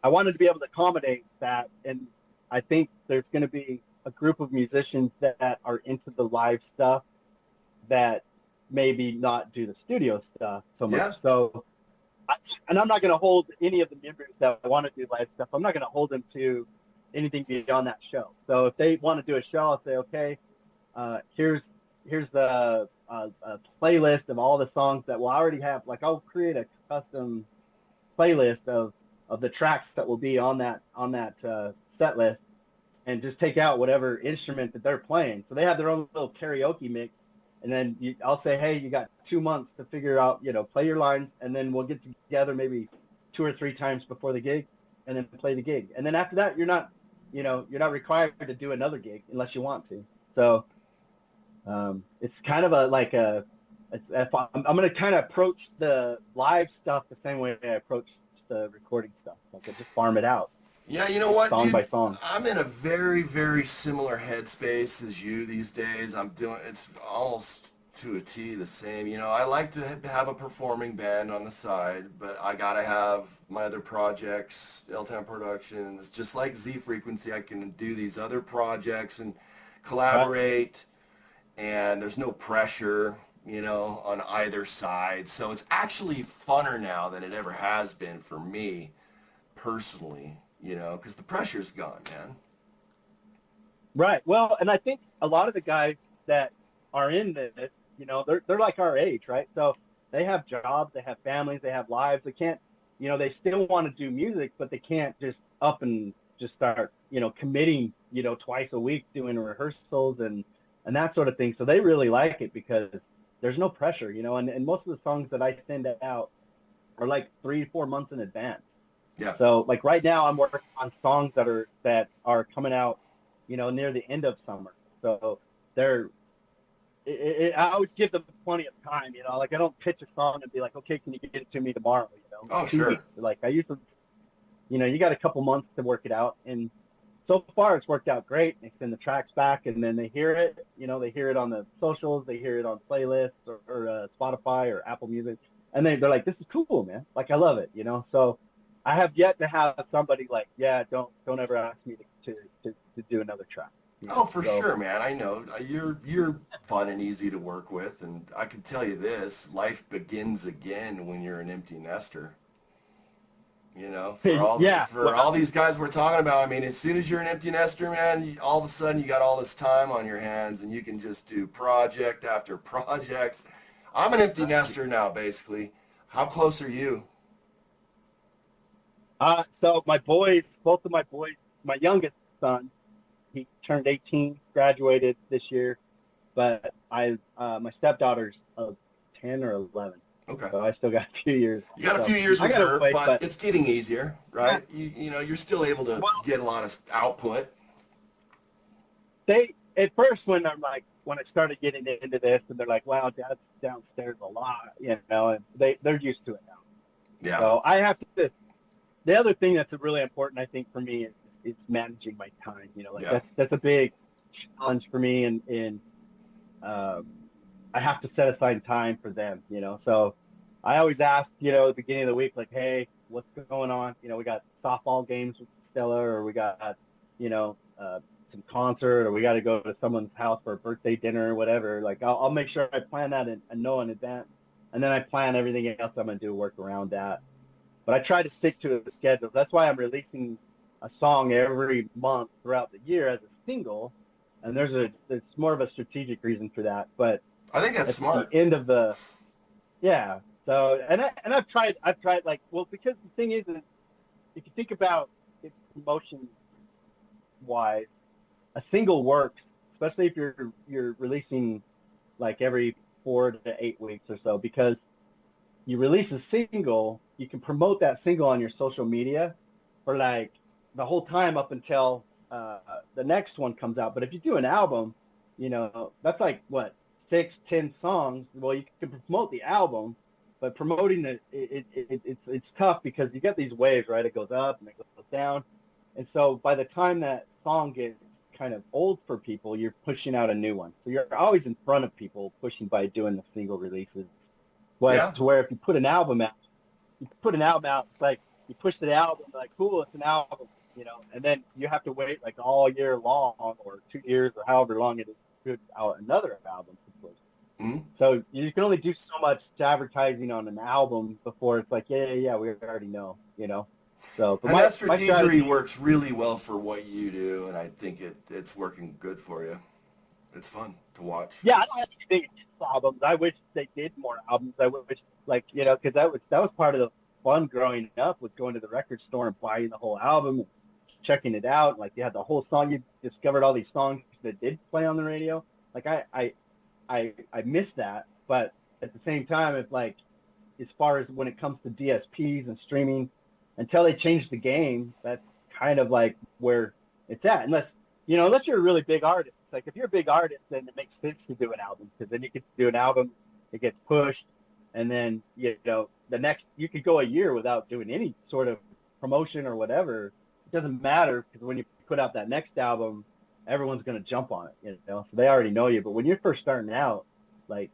I wanted to be able to accommodate that, and I think there's going to be a group of musicians that are into the live stuff that maybe not do the studio stuff so Yeah. much. So, and I'm not going to hold any of the members that want to do live stuff. I'm not going to hold them to anything beyond that show. So if they want to do a show, I'll say, okay, here's the playlist of all the songs that we'll already have. Like I'll create a custom playlist of the tracks that will be on that set list, and just take out whatever instrument that they're playing. So they have their own little karaoke mix, and then I'll say, hey, you got 2 months to figure out, play your lines, and then we'll get together maybe 2 or 3 times before the gig, and then play the gig. And then after that, you're not required to do another gig unless you want to. So it's kind of I'm going to kind of approach the live stuff the same way I approach the recording stuff. Like I just farm it out. Yeah, you know what, song dude? by song. I'm in a very, very similar headspace as you these days. It's almost to a T the same. I like to have a performing band on the side, but I gotta have my other projects, L-Town Productions, just like Z Frequency. I can do these other projects and collaborate, and there's no pressure, on either side. So it's actually funner now than it ever has been for me personally. Because the pressure's gone, man. Right. Well, and I think a lot of the guys that are in this, they're like our age, right? So they have jobs, they have families, they have lives. They can't, they still want to do music, but they can't just up and just start, committing, twice a week doing rehearsals and that sort of thing. So they really like it because there's no pressure, and most of the songs that I send out are like 3 to 4 months in advance. Yeah. So like right now I'm working on songs that are coming out, near the end of summer. So I always give them plenty of time, like I don't pitch a song and be like, okay, can you get it to me tomorrow? Oh, 2 sure. weeks. Like I usually, you got a couple months to work it out. And so far it's worked out great. They send the tracks back and then they hear it, they hear it on the socials, they hear it on playlists or Spotify or Apple Music. And they're like, this is cool, man. Like I love it, So I have yet to have somebody like, yeah, don't ever ask me to do another track. Oh, for sure, man. I know you're fun and easy to work with, and I can tell you this: life begins again when you're an empty nester. For all these guys we're talking about. I mean, as soon as you're an empty nester, man, all of a sudden you got all this time on your hands, and you can just do project after project. I'm an empty nester now, basically. How close are you? So both of my boys, my youngest son, he turned 18, graduated this year, but my stepdaughter's 10 or 11. Okay. So I still got a few years. You got a few years with her, wait, but it's getting easier, right? Yeah. You're still able to get a lot of output. At first when I started getting into this and they're like, wow, Dad's downstairs a lot, and they're used to it now. Yeah. So I have to. The other thing that's really important, I think, for me is managing my time. That's a big challenge for me, and I have to set aside time for them. So I always ask, at the beginning of the week, like, hey, what's going on? We got softball games with Stella, or we got, some concert, or we got to go to someone's house for a birthday dinner or whatever. Like I'll make sure I plan that and know in advance, and then I plan everything else I'm gonna do, work around that. But I try to stick to a schedule. That's why I'm releasing a song every month throughout the year as a single, and there's more of a strategic reason for that. But I think that's smart. The end of So I've tried like, well, because the thing is if you think about it promotion wise, a single works, especially if you're releasing like every 4 to 8 weeks or so, because you release a single, you can promote that single on your social media for like the whole time up until the next one comes out. But if you do an album, that's like what, 6-10 songs. Well, you can promote the album, but promoting it's tough because you get these waves, right? It goes up and it goes down, and so by the time that song gets kind of old for people, you're pushing out a new one. So you're always in front of people pushing by doing the single releases. To where if you put an album out, it's like you push the album, like, cool, it's an album, and then you have to wait like all year long or 2 years or however long it is to put out another album to push. Mm-hmm. So you can only do so much advertising on an album before it's like, yeah, we already know, So, but that strategy works really well for what you do, and I think it's working good for you. It's fun to watch. Yeah, I don't have anything against albums. I wish they did more albums. I wish, because that was part of fun growing up was going to the record store and buying the whole album, checking it out. Like you had the whole song. You discovered all these songs that did play on the radio. Like I miss that. But at the same time, if like as far as when it comes to DSPs and streaming, until they change the game, that's kind of like where it's at. Unless you're a really big artist. It's like if you're a big artist, then it makes sense to do an album because then you could do an album, it gets pushed, and then the next you could go a year without doing any sort of promotion or whatever. It doesn't matter because when you put out that next album, everyone's gonna jump on it, so they already know you. But when you're first starting out, like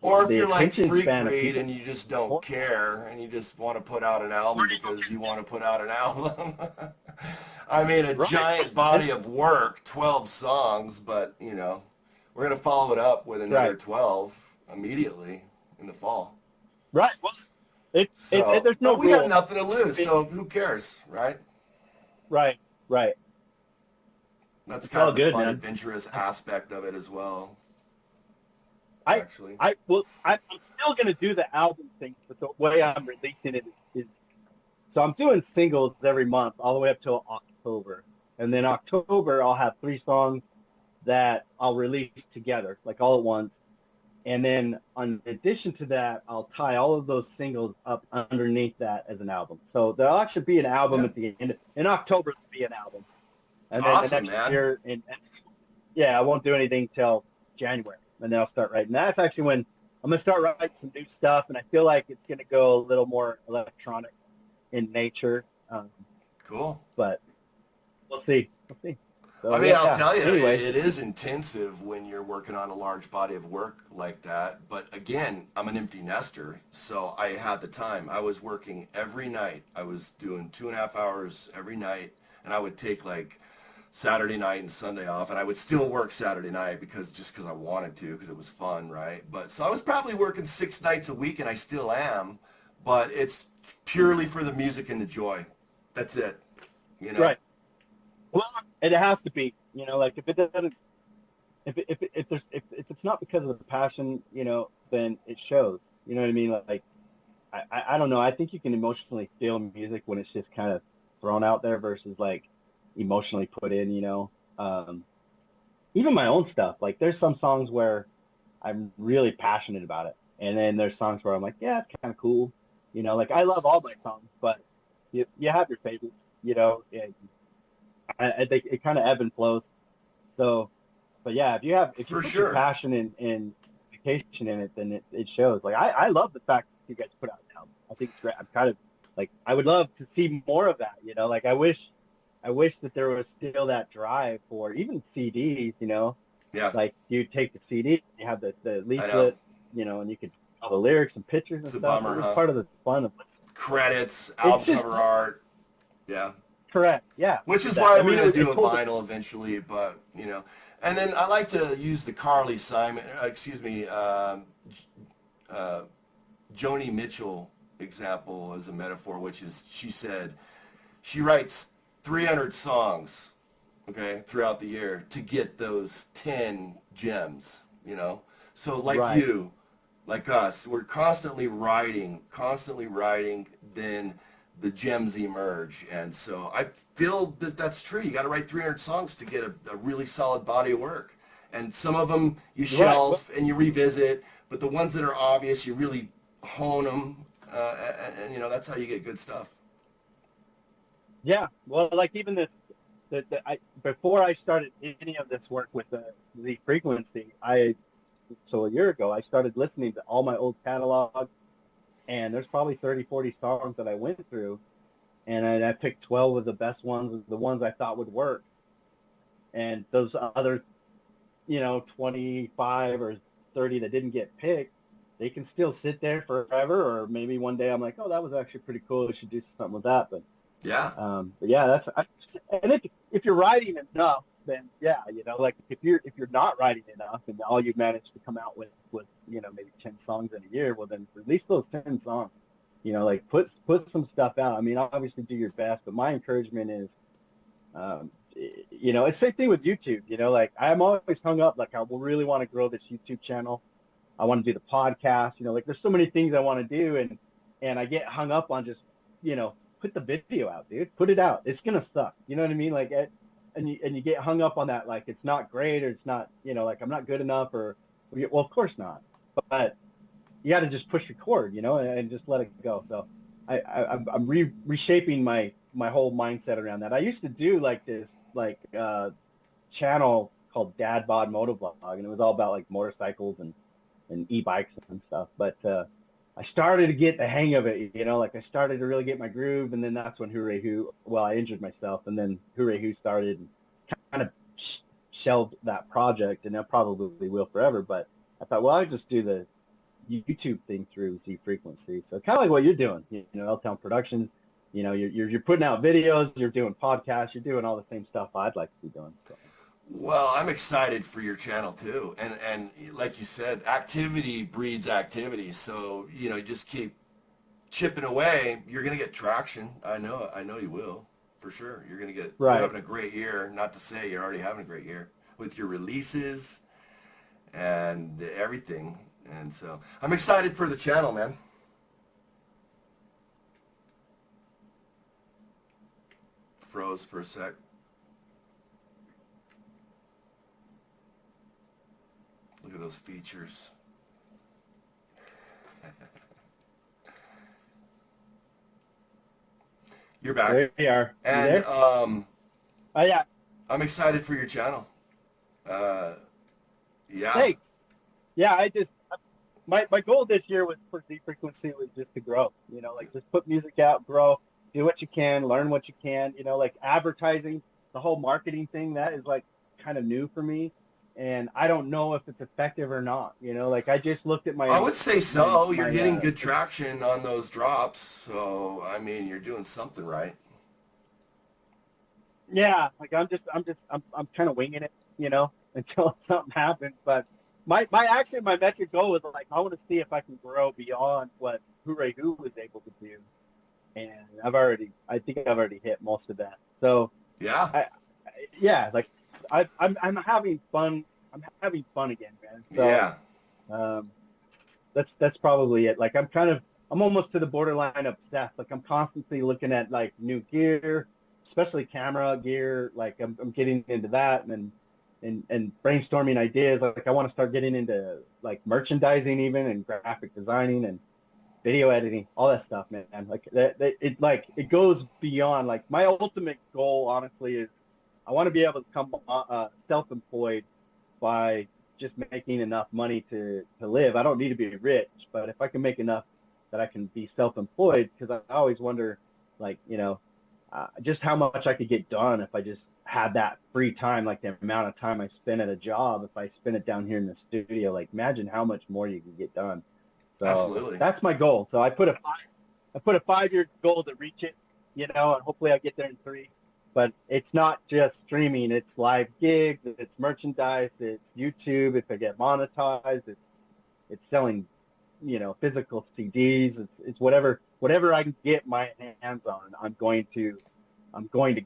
or if the you're like attention Freak span of Breed people, and you just don't care and you just want to put out an album because you want to put out an album. I mean, a right. giant body of work, 12 songs, but we're gonna follow it up with another Right. 12 immediately in the fall. Right. Well, So, there's no but we got rule. nothing to lose, so who cares, right? Right. Right. That's It's kind all of the good, fun, man. adventurous aspect of it as well, I actually. I'm still gonna do the album thing, but the way I'm releasing it is so I'm doing singles every month all the way up till October, and then October I'll have 3 songs that I'll release together, like all at once, and then in addition to that, I'll tie all of those singles up underneath that as an album. So there'll actually be an album Yeah. at the end in October. There'll be an album, and then the Awesome, next man. year, I won't do anything till January. And then I'll start writing. That's actually when I'm going to start writing some new stuff, and I feel like it's going to go a little more electronic in nature. Cool. But we'll see. We'll see. So, I mean, I'll tell you, anyway. it is intensive when you're working on a large body of work like that. But again, I'm an empty nester, so I had the time. I was working every night. I was doing 2.5 hours every night, and I would take like Saturday night and Sunday off, and I would still work Saturday night because I wanted to, because it was fun, right? But so I was probably working 6 nights a week, and I still am, but it's purely for the music and the joy. That's it, Right. Well, it has to be, like if it doesn't, if it's not because of the passion, then it shows. You know what I mean? Like, I don't know. I think you can emotionally feel music when it's just kind of thrown out there versus like emotionally put in, even my own stuff. Like there's some songs where I'm really passionate about it. And then there's songs where I'm like, yeah, it's kind of cool. Like I love all my songs, but you have your favorites, and I think it kind of ebb and flows. So, but yeah, if you For put sure. your passion and dedication in it, then it shows. Like I love the fact that you guys put out an album. I think it's great. I'm kind of like, I would love to see more of that, like I wish that there was still that drive for even CDs, Yeah. like you take the CD, you have the leaflet, and you could all the lyrics and pictures and It's a stuff. bummer, It was huh? part of the fun of it. Credits, album cover art. Yeah. Correct. Yeah. Which is why we're going to do a it told vinyl us- eventually, but, And then I like to use the Carly Simon, Joni Mitchell example as a metaphor, which is she said she writes 300 songs, okay, throughout the year to get those 10 gems, So like Right. you, like us, we're constantly writing, then the gems emerge. And so I feel that that's true. You got to write 300 songs to get a really solid body of work. And some of them you shelf and you revisit, but the ones that are obvious, you really hone them. And that's how you get good stuff. Yeah. Well, like even this, before I started any of this work with the frequency, so a year ago, I started listening to all my old catalog, and there's probably 30, 40 songs that I went through, and I picked 12 of the best ones, the ones I thought would work. And those other, 25 or 30 that didn't get picked, they can still sit there forever, or maybe one day I'm like, oh, that was actually pretty cool. I should do something with that. But yeah, and if you're writing enough, then yeah, like if you're not writing enough and all you manage to come out with maybe 10 songs in a year, well then release those 10 songs. Like put some stuff out. I mean, obviously do your best, but my encouragement is, it's the same thing with YouTube. Like I'm always hung up. Like I really want to grow this YouTube channel. I want to do the podcast. Like there's so many things I want to do, and and I get hung up on just, put the video out, dude. Put it out. It's gonna suck. You know what I mean? Like, and you get hung up on that, like it's not great or it's not, like I'm not good enough or, well, of course not. But you got to just push record, and just let it go. So I'm reshaping my whole mindset around that. I used to do like this channel called Dad Bod Motovlog, and it was all about like motorcycles and e-bikes and stuff. But I started to get the hang of it, like I started to really get my groove, and then that's when Hooray Hoo, well, I injured myself, and then Hooray Hoo started and kind of shelved that project, and I probably will forever. But I thought, well, I'll just do the YouTube thing through Z Frequency. So kind of like what you're doing, L-Town Productions, you're putting out videos, you're doing podcasts, you're doing all the same stuff I'd like to be doing. So. Well, I'm excited for your channel too, and like you said, activity breeds activity. So you just keep chipping away. You're gonna get traction. I know you will, for sure. You're gonna get. Right. You're having a great year. Not to say you're already having a great year with your releases and everything. And so I'm excited for the channel, man. Froze for a sec. Look at those features. You're back. There we are. And oh yeah. I'm excited for your channel. Yeah. Thanks. Yeah, my goal this year was for Z Frequency was just to grow, like just put music out, grow, do what you can, learn what you can, like advertising, the whole marketing thing, that is like kind of new for me. And I don't know if it's effective or not, like I just looked at I would say so. You're getting good traction on those drops. So, I mean, you're doing something right. Yeah. Like I'm kind of winging it, until something happens. But my metric goal is like, I want to see if I can grow beyond what Hooray Hoo was able to do. And I think I've already hit most of that. So yeah, like I'm having fun. I'm having fun again, man. So yeah, that's probably it. Like I'm almost to the borderline obsessed. Like I'm constantly looking at like new gear, especially camera gear. Like I'm getting into that and brainstorming ideas. Like I want to start getting into like merchandising even and graphic designing and video editing, all that stuff, man. Like it goes beyond. Like my ultimate goal, honestly, is I want to be able to become self-employed by just making enough money to live. I don't need to be rich, but if I can make enough that I can be self-employed, because I always wonder, like, just how much I could get done if I just had that free time, like the amount of time I spend at a job. If I spend it down here in the studio, like imagine how much more you can get done. So absolutely. That's my goal. So I put a 5-year goal to reach it, and hopefully I'll get there in 3. But it's not just streaming; it's live gigs, it's merchandise, it's YouTube. If I get monetized, it's selling, physical CDs. It's whatever I can get my hands on. I'm going to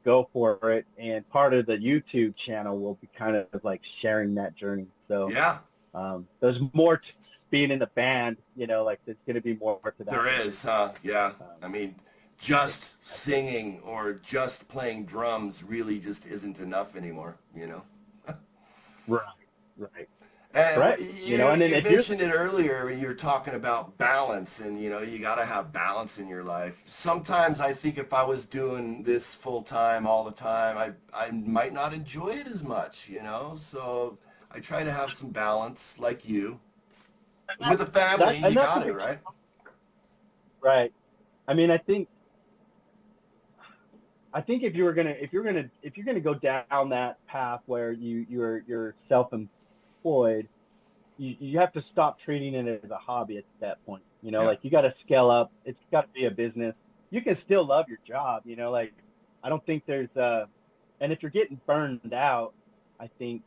go for it. And part of the YouTube channel will be kind of like sharing that journey. So yeah, there's more to being in the band. Like there's going to be more to that. There is, yeah. I mean, just singing or just playing drums really just isn't enough anymore, Right, right. And right. you mentioned it earlier when you were talking about balance, and you got to have balance in your life. Sometimes I think if I was doing this full time all the time, I might not enjoy it as much, So I try to have some balance, like you. With a family, you got it, right? Right. I mean, I think if you're gonna go down that path where you're self-employed, you have to stop treating it as a hobby at that point. Like you got to scale up. It's got to be a business. You can still love your job. Like I don't think there's and if you're getting burned out, I think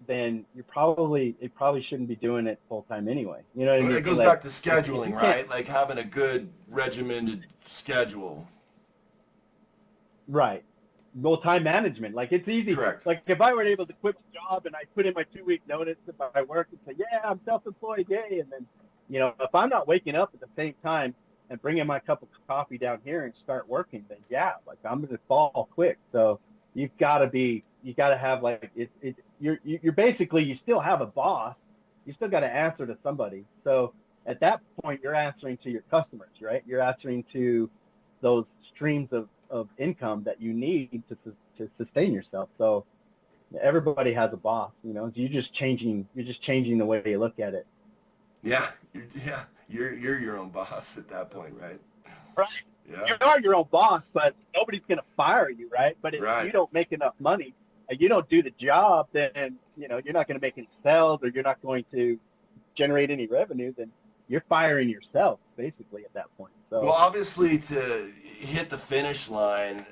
then it probably shouldn't be doing it full time anyway. You know what I mean? It goes back to scheduling, right? Like having a good regimented schedule. Right. Well, time management. Like it's easy. Correct. Like if I were able to quit my job and I put in my 2-week notice if I work and say, yeah, I'm self-employed, yay, and then, if I'm not waking up at the same time and bring in my cup of coffee down here and start working, then yeah, like I'm going to fall quick. So you got to have like, you're basically, you still have a boss. You still got to answer to somebody. So at that point, you're answering to your customers, right? You're answering to those streams of income that you need to sustain yourself. So everybody has a boss, you know, you're just changing the way you look at it. Yeah, you're your own boss at that point, right? Right. Yeah. You are your own boss, but nobody's going to fire you, right? But if Right. you don't make enough money and you don't do the job, then, you know, you're not going to make any sales or you're not going to generate any revenue, then you're firing yourself basically at that point. So, Well, obviously, to hit the finish line,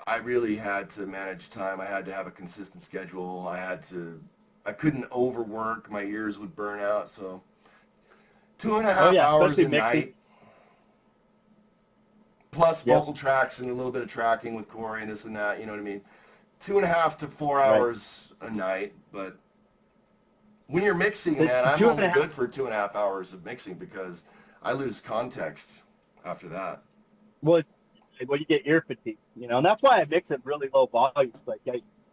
I really had to manage time. I had to have a consistent schedule. I couldn't overwork. My ears would burn out. So 2.5 hours especially a mixing. night, plus Yep. vocal tracks and a little bit of tracking with Corey and this and that. You know what I mean? 2.5 to 4 Right. hours a night. But when you're mixing, The man, I'm two and a only half- good for 2.5 hours of mixing because I lose context after that. Well, you get ear fatigue, you know, and that's why I mix at really low volumes. Like,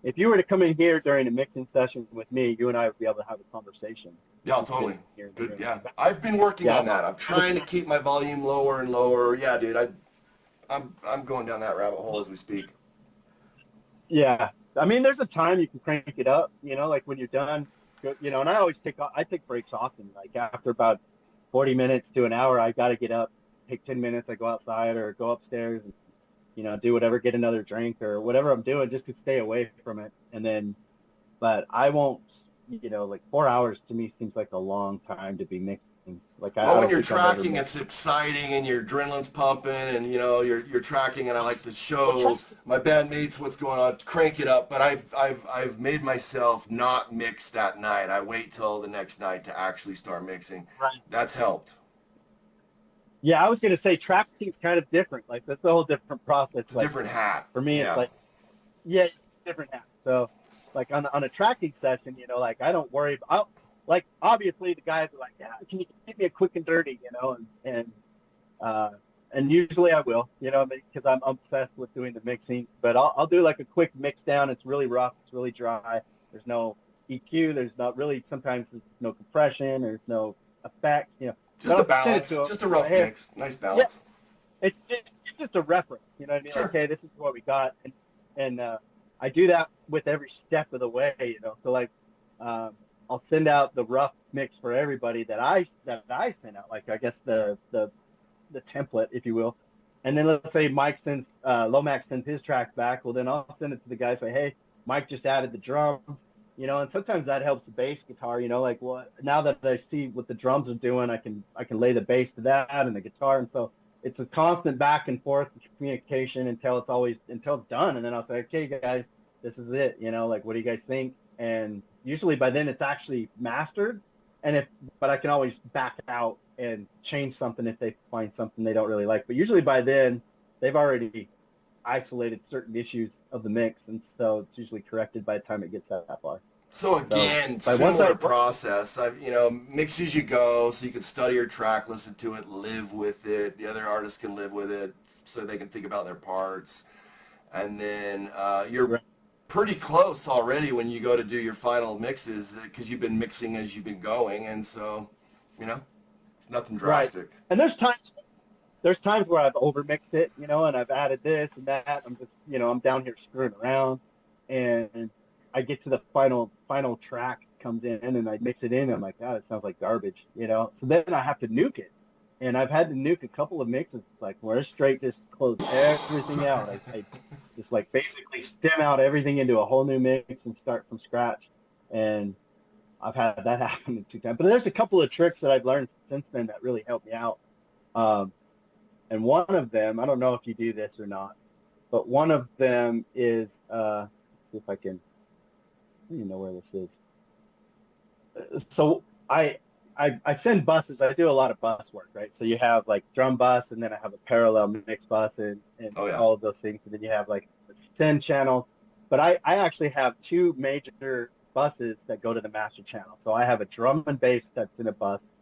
if you were to come in here during a mixing session with me, you and I would be able to have a conversation. Yeah, totally. Good. Yeah, I've been working on that. I'm trying to keep my volume lower and lower. Yeah, dude, I'm going down that rabbit hole as we speak. Yeah, I mean, there's a time you can crank it up, you know, like when you're done, you know. And I take breaks often. Like after about 40 minutes to an hour, I got to get up, take 10 minutes. I go outside or go upstairs and, you know, do whatever, get another drink or whatever I'm doing just to stay away from it. And then, but I won't, you know, like 4 hours to me seems like a long time to be mixing. Like Well, when you're tracking, it's exciting and your adrenaline's pumping, and you know you're tracking, and I like to show my bandmates what's going on, crank it up. But I've made myself not mix that night. I wait till the next night to actually start mixing. Right. That's helped. Yeah, I was gonna say tracking is kind of different. Like that's a whole different process. It's a different hat. For me, yeah. It's like, yeah, it's a different hat. So, like on a tracking session, you know, like I don't worry about. Like obviously the guys are like, yeah, can you give me a quick and dirty, you know, and usually I will, you know, because I'm obsessed with doing the mixing. But I'll do like a quick mix down. It's really rough. It's really dry. There's no EQ. There's not really, sometimes there's no compression. There's no effects, you know. Just a balance. Just a rough mix. Nice balance. Yeah, it's just a reference. You know what I mean? Sure. Like, okay, this is what we got. And I do that with every step of the way, you know. So like, I'll send out the rough mix for everybody that I send out, like I guess the template, if you will. And then let's say Mike sends Lomax sends his tracks back. Well, then I'll send it to the guy, say, hey, Mike just added the drums, you know, and sometimes that helps the bass guitar, you know, like now that I see what the drums are doing, I can lay the bass to that and the guitar, and so it's a constant back and forth communication until it's done, and then I'll say, okay, guys, this is it, you know, like what do you guys think? And usually by then it's actually mastered, but I can always back out and change something if they find something they don't really like. But usually by then they've already isolated certain issues of the mix, and so it's usually corrected by the time it gets that far. So again, similar process. Mix as you go, so you can study your track, listen to it, live with it. The other artists can live with it, so they can think about their parts. And then you're pretty close already when you go to do your final mixes, because you've been mixing as you've been going, and so, you know, it's nothing drastic. Right. And there's times where I've overmixed it, you know, and I've added this and that. I'm just, you know, I'm down here screwing around, and I get to the final track comes in, and I mix it in, and I'm like, God, it sounds like garbage, you know. So then I have to nuke it, and I've had to nuke a couple of mixes. It's like where straight just close everything out. I just like basically stem out everything into a whole new mix and start from scratch. And I've had that happen 2 times. But there's a couple of tricks that I've learned since then that really helped me out. And one of them, I don't know if you do this or not, but one of them is, let's see if I can, I don't even know where this is. So I send buses. I do a lot of bus work, right? So you have like drum bus, and then I have a parallel mix bus and all of those things. And then you have like the send channel. But I actually have 2 major buses that go to the master channel. So I have a drum and bass that's in a bus,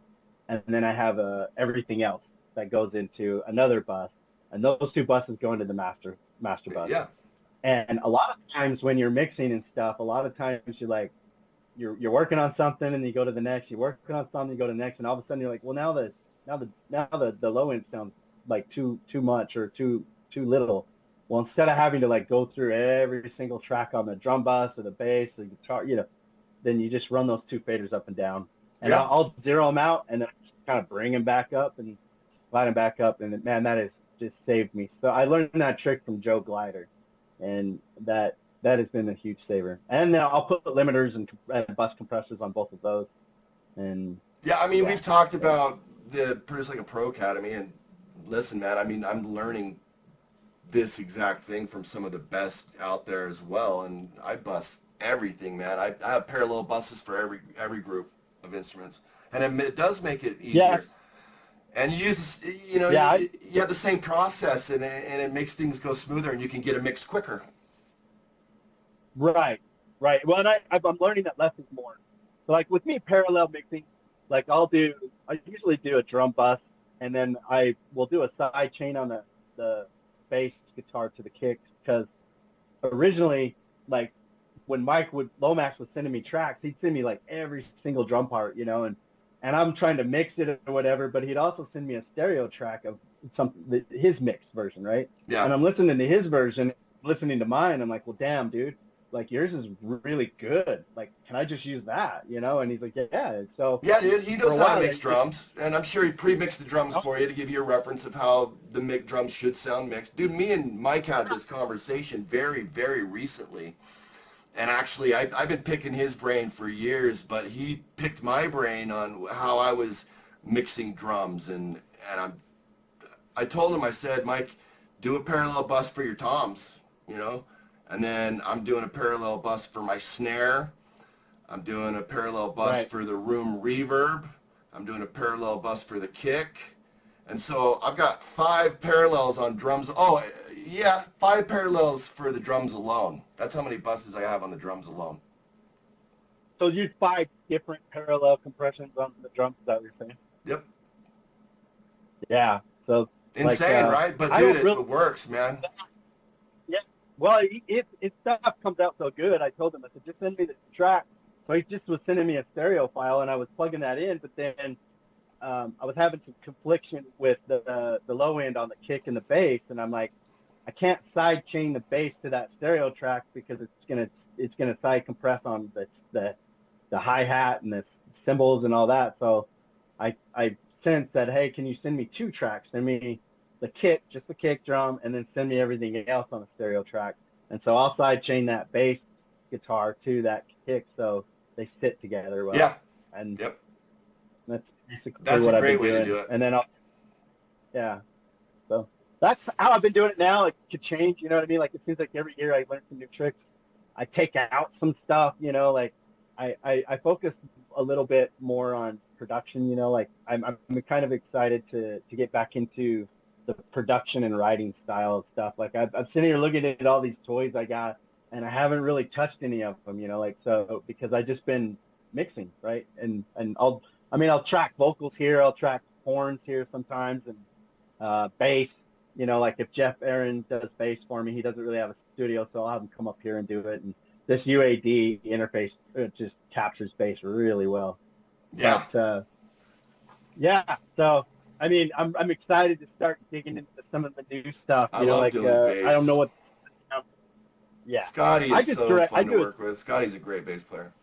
and then I have everything else. that goes into another bus, and those two buses go into the master bus. Yeah. And a lot of times when you're mixing and stuff, a lot of times you're working on something and you go to the next, you're working on something, you go to the next, and all of a sudden you're like, well, now the low end sounds like too much or too little. Well, instead of having to like go through every single track on the drum bus or the bass or the guitar, then you just run those two faders up and down, and Yeah. I'll zero them out and then just kind of bring them back up and slide them back up, and man, that has just saved me. So I learned that trick from Joe Glider, and that has been a huge saver. And now I'll put limiters and bus compressors on both of those. And Yeah, I mean, yeah, we've talked about the Produce Like a Pro Academy, and listen, man, I mean, I'm learning this exact thing from some of the best out there as well, and I bus everything, man. I have parallel buses for every group of instruments, and it does make it easier. yes, And you use, yeah, you have the same process, and it makes things go smoother, and you can get a mix quicker. right. Well, and I'm learning that lesson more. So like with me, parallel mixing, like I usually do a drum bus, and then I will do a side chain on the bass guitar to the kick, because originally, like when Lomax was sending me tracks, he'd send me like every single drum part, and I'm trying to mix it or whatever, but he'd also send me a stereo track of his mix version, right? Yeah. And I'm listening to his version, listening to mine. I'm like, well, damn, dude, like yours is really good. Like, can I just use that, And he's like, yeah. So Yeah, dude, he knows for a how to while, mix drums, and I'm sure he pre-mixed the drums for you to give you a reference of how the drums should sound mixed. Dude, me and Mike had this conversation very, very recently, and actually, I've been picking his brain for years, but he picked my brain on how I was mixing drums, and I told him, I said, Mike, do a parallel bus for your toms, and then I'm doing a parallel bus for my snare. I'm doing a parallel bus right. for the room reverb. I'm doing a parallel bus for the kick. And so I've got 5 parallels on drums. Oh, yeah, 5 parallels for the drums alone. That's how many buses I have on the drums alone. So you 5 different parallel compressions on the drums, is that what you're saying? Yep. Yeah. So insane, right? But dude, it works, man. Yeah. Well, it stuff comes out so good. I told him, I said, just send me the track. So he just was sending me a stereo file, and I was plugging that in. But then I was having some confliction with the low end on the kick and the bass, and I'm like, I can't side chain the bass to that stereo track because it's gonna side compress on the hi hat and the cymbals and all that. So I since said, hey, can you send me 2 tracks? Send me the kick, just the kick drum, and then send me everything else on the stereo track. And so I'll side chain that bass guitar to that kick so they sit together well. Yeah. And yep. That's basically what I've been doing. To do it. And then so that's how I've been doing it now. It could change, you know what I mean? Like it seems like every year I learn some new tricks. I take out some stuff, like I focus a little bit more on production, like I'm kind of excited to get back into the production and writing style of stuff. Like I'm sitting here looking at all these toys I got, and I haven't really touched any of them, so because I just been mixing, right? And I'll track vocals here, I'll track horns here sometimes, and bass, like if Jeff Aaron does bass for me, he doesn't really have a studio, so I'll have him come up here and do it. And this UAD interface, it just captures bass really well. Yeah. But, yeah, so I'm excited to start digging into some of the new stuff. I love doing bass. I don't know what. Yeah, Scotty is so fun to work with. Scotty's a great bass player.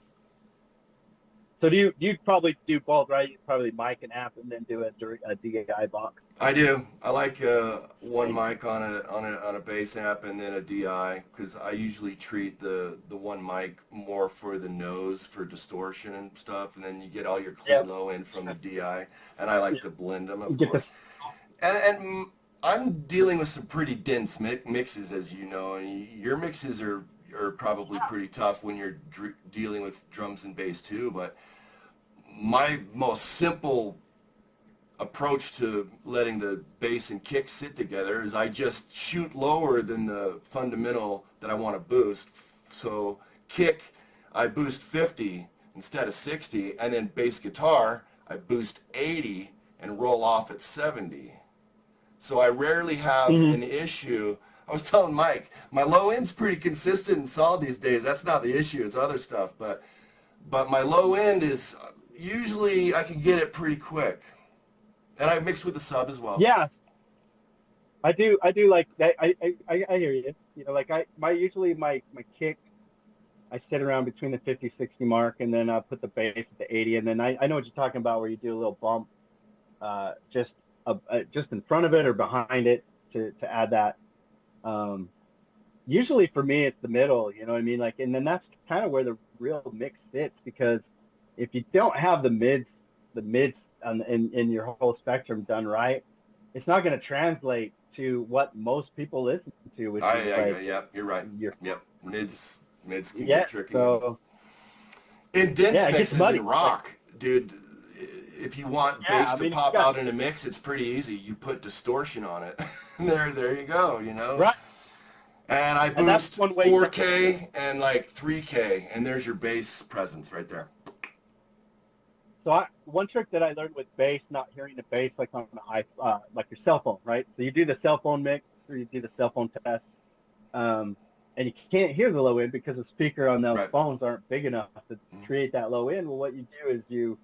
So you'd probably do both, right? You'd probably mic an amp and then do a DI box. I do. I like one mic on a bass amp and then a DI, because I usually treat the one mic more for the nose for distortion and stuff, and then you get all your clean low end from the DI, and I like to blend them, of course. And I'm dealing with some pretty dense mixes, as you know, and your mixes are probably pretty tough when you're dealing with drums and bass too, but my most simple approach to letting the bass and kick sit together is I just shoot lower than the fundamental that I want to boost. So kick, I boost 50 instead of 60, and then bass guitar, I boost 80 and roll off at 70. So I rarely have an issue. I was telling Mike, my low end's pretty consistent and solid these days. That's not the issue. It's other stuff. But my low end is usually I can get it pretty quick. And I mix with the sub as well. Yeah, I do like that. I hear you. You know, like usually my kicks, I sit around between the 50, 60 mark, and then I put the bass at the 80, and then I know what you're talking about, where you do a little bump, just in front of it or behind it to add that. Usually for me, it's the middle. You know what I mean? Like, and then that's kind of where the real mix sits, because if you don't have the mids in your whole spectrum done right, it's not going to translate to what most people listen to, which is like, yeah, you're right. Yep, mids can yeah, get tricky. so In dense yeah, it gets mixes muddy. in rock, dude, if you want bass to pop out in a mix, it's pretty easy. You put distortion on it. there you go, you know? Right. And I And that's boost one way 4K and like 3K, and there's your bass presence right there. So one trick that I learned with bass, not hearing the bass like on like your cell phone, right? So you do the cell phone mix, or you do the cell phone test, and you can't hear the low end because the speaker on those phones aren't big enough to create that low end. Well, what you do is you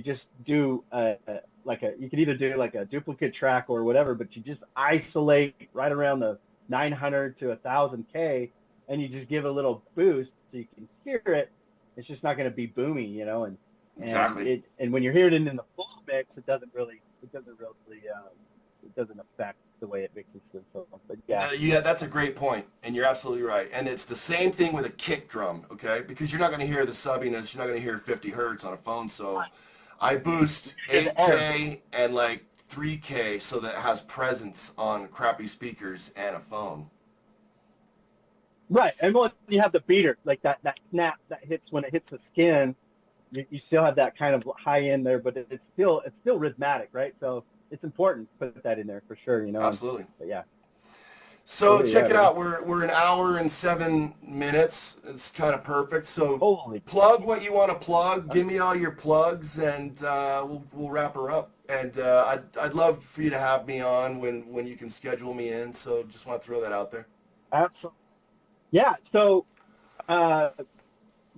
just do you could either do like a duplicate track or whatever, but you just isolate right around the 900 to 1000K, and you just give a little boost so you can hear it. It's just not going to be boomy, you know, and Exactly. And when you're hearing it in the full mix, it doesn't affect the way it mixes. So, but yeah, that's a great point, and you're absolutely right. And it's the same thing with a kick drum, okay? Because you're not going to hear the subbiness, you're not going to hear 50 hertz on a phone. So I boost 8K and like 3K so that it has presence on crappy speakers and a phone. Right, and when you have the beater, like that snap that hits when it hits the skin, you still have that kind of high end there, but it's still rhythmic, right? So it's important to put that in there for sure, you know. Absolutely. But yeah. So check it out. We're an hour and 7 minutes. It's kind of perfect. So plug what you want to plug. Give me all your plugs, and we'll wrap her up. And I'd love for you to have me on when you can schedule me in. So just want to throw that out there. Absolutely. Yeah. So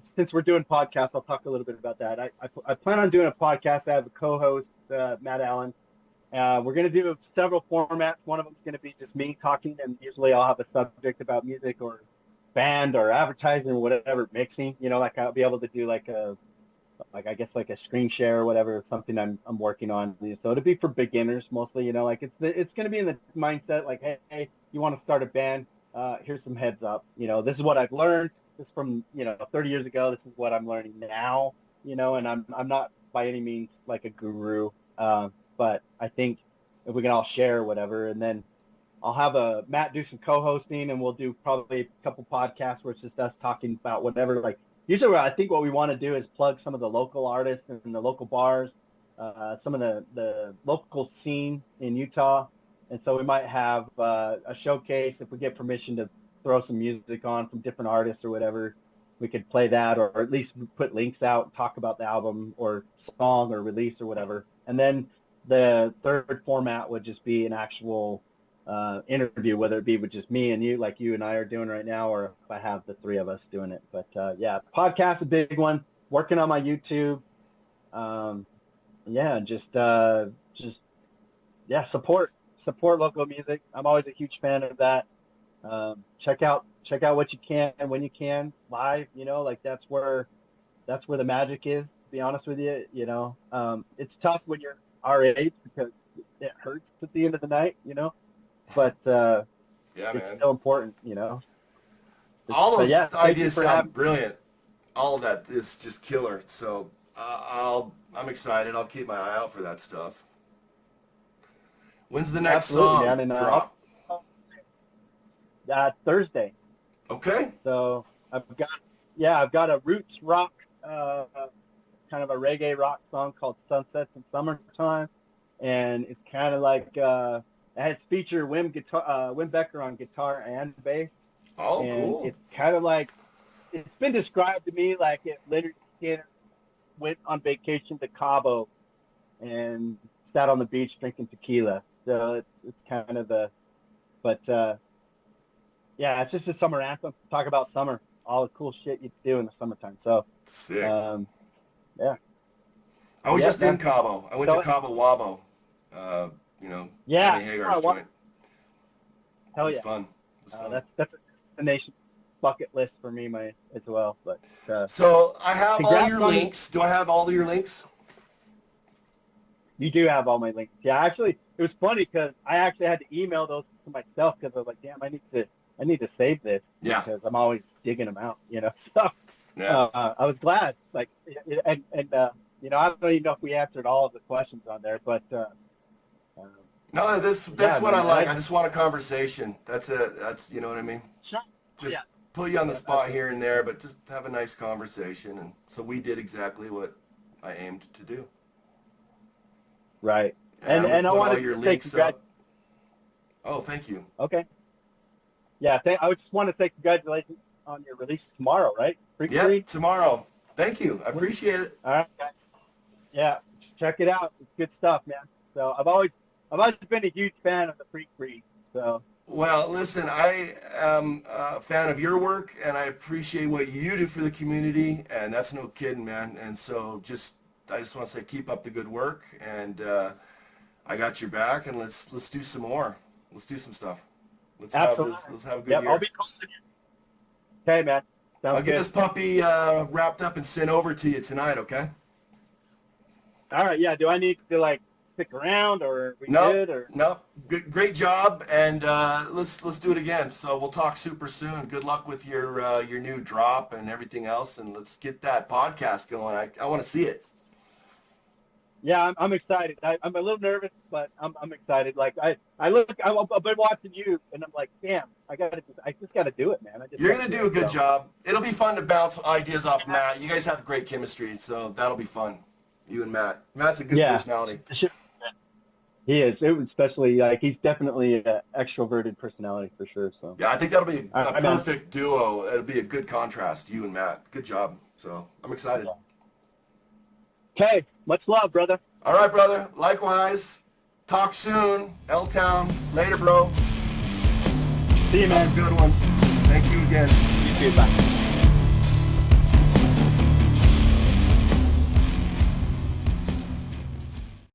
since we're doing podcasts, I'll talk a little bit about that. I plan on doing a podcast. I have a co-host, Matt Allen. We're going to do several formats. One of them is going to be just me talking, and usually I'll have a subject about music or band or advertising or whatever, mixing. You know, like I'll be able to do like a screen share or whatever, something I'm working on. So it'll be for beginners mostly. You know, like it's going to be in the mindset like, hey, you want to start a band? Here's some heads up. You know, this is what I've learned. This is from 30 years ago. This is what I'm learning now. You know, and I'm not by any means like a guru. But I think if we can all share whatever, and then I'll have Matt do some co-hosting, and we'll do probably a couple podcasts where it's just us talking about whatever. Like usually, I think what we want to do is plug some of the local artists and the local bars, some of the local scene in Utah, and so we might have a showcase if we get permission to throw some music on from different artists or whatever. We could play that, or at least put links out, talk about the album or song or release or whatever, and then the third format would just be an actual interview, whether it be with just me and you, like you and I are doing right now, or if I have the three of us doing it. But podcast, a big one. Working on my YouTube. Support local music. I'm always a huge fan of that. Check out what you can when you can live. You know, like that's where the magic is. To be honest with you, you know, it's tough when you're our age because it hurts at the end of the night, you know, but it's still important, you know. All those ideas sound brilliant. All of that is just killer. So I'm excited. I'll keep my eye out for that stuff. When's the next song drop? Thursday. Okay. So I've got a roots rock, kind of a reggae rock song called Sunsets in Summertime, and it's kind of like it has featured Wim Becker on guitar and bass. Oh, and cool. It's kind of like, it's been described to me like if Leonard Skinner went on vacation to Cabo and sat on the beach drinking tequila. So it's kind of but yeah, it's just a summer anthem. Talk about summer, all the cool shit you do in the summertime. So Sick. um, yeah, I was yeah, just in man. Cabo. I went to So Cabo Wabo. yeah, Sammy I Hagar's want, joint. It hell was yeah. fun. It was fun. That's a destination bucket list for me, as well. But So I have all your congrats on links. Do I have all your links? you do have all my links. Yeah, actually, it was funny because I actually had to email those to myself because I was like, damn, I need to save this Yeah. because I'm always digging them out, So Yeah. I was glad, like, and I don't even know if we answered all of the questions on there, but um, No, yeah, that's what I man, and like. I just want a conversation. That's it. That's you know what I mean. sure. Just Yeah, put you on the yeah, spot here and there, but just have a nice conversation. And so we did exactly what I aimed to do. right. And I'm gonna And I put all wanted your to say links up. Oh, thank you. Okay. Yeah, I would just want to say congratulations on your release tomorrow, right? Yep, Free. tomorrow. Thank you. I appreciate it. All right, guys. Yeah, check it out. It's good stuff, man. So I've always been a huge fan of the free. So Well, listen, I am a fan of your work, and I appreciate what you do for the community, and that's no kidding, man. And so I just want to say keep up the good work, and I got your back, and let's do some more. Let's do some stuff. absolutely. Let's have a good Yep, year. I'll be calling you. Okay, man. Sounds I'll get good. this puppy wrapped up and sent over to you tonight, okay? All right. Yeah. Do I need to stick around, or are we No, good? Or no. Great job, and let's do it again. So we'll talk super soon. Good luck with your new drop and everything else, and let's get that podcast going. I want to see it. yeah, I'm excited. I'm a little nervous, but I'm excited. Like I've been watching you, and I'm like, damn, I just gotta do it, man. You're gonna do a good so. job. It'll be fun to bounce ideas off Matt. You guys have great chemistry, so that'll be fun. You and Matt. Matt's a good personality. He is. Especially he's definitely an extroverted personality for sure. So Yeah, I think that'll be a right, perfect duo. It'll be a good contrast, you and Matt. Good job. So I'm excited. Okay, much love, brother. All right, brother. Likewise. Talk soon. L-Town. Later, bro. See you, man. Have a good one. Thank you again. You too. Bye.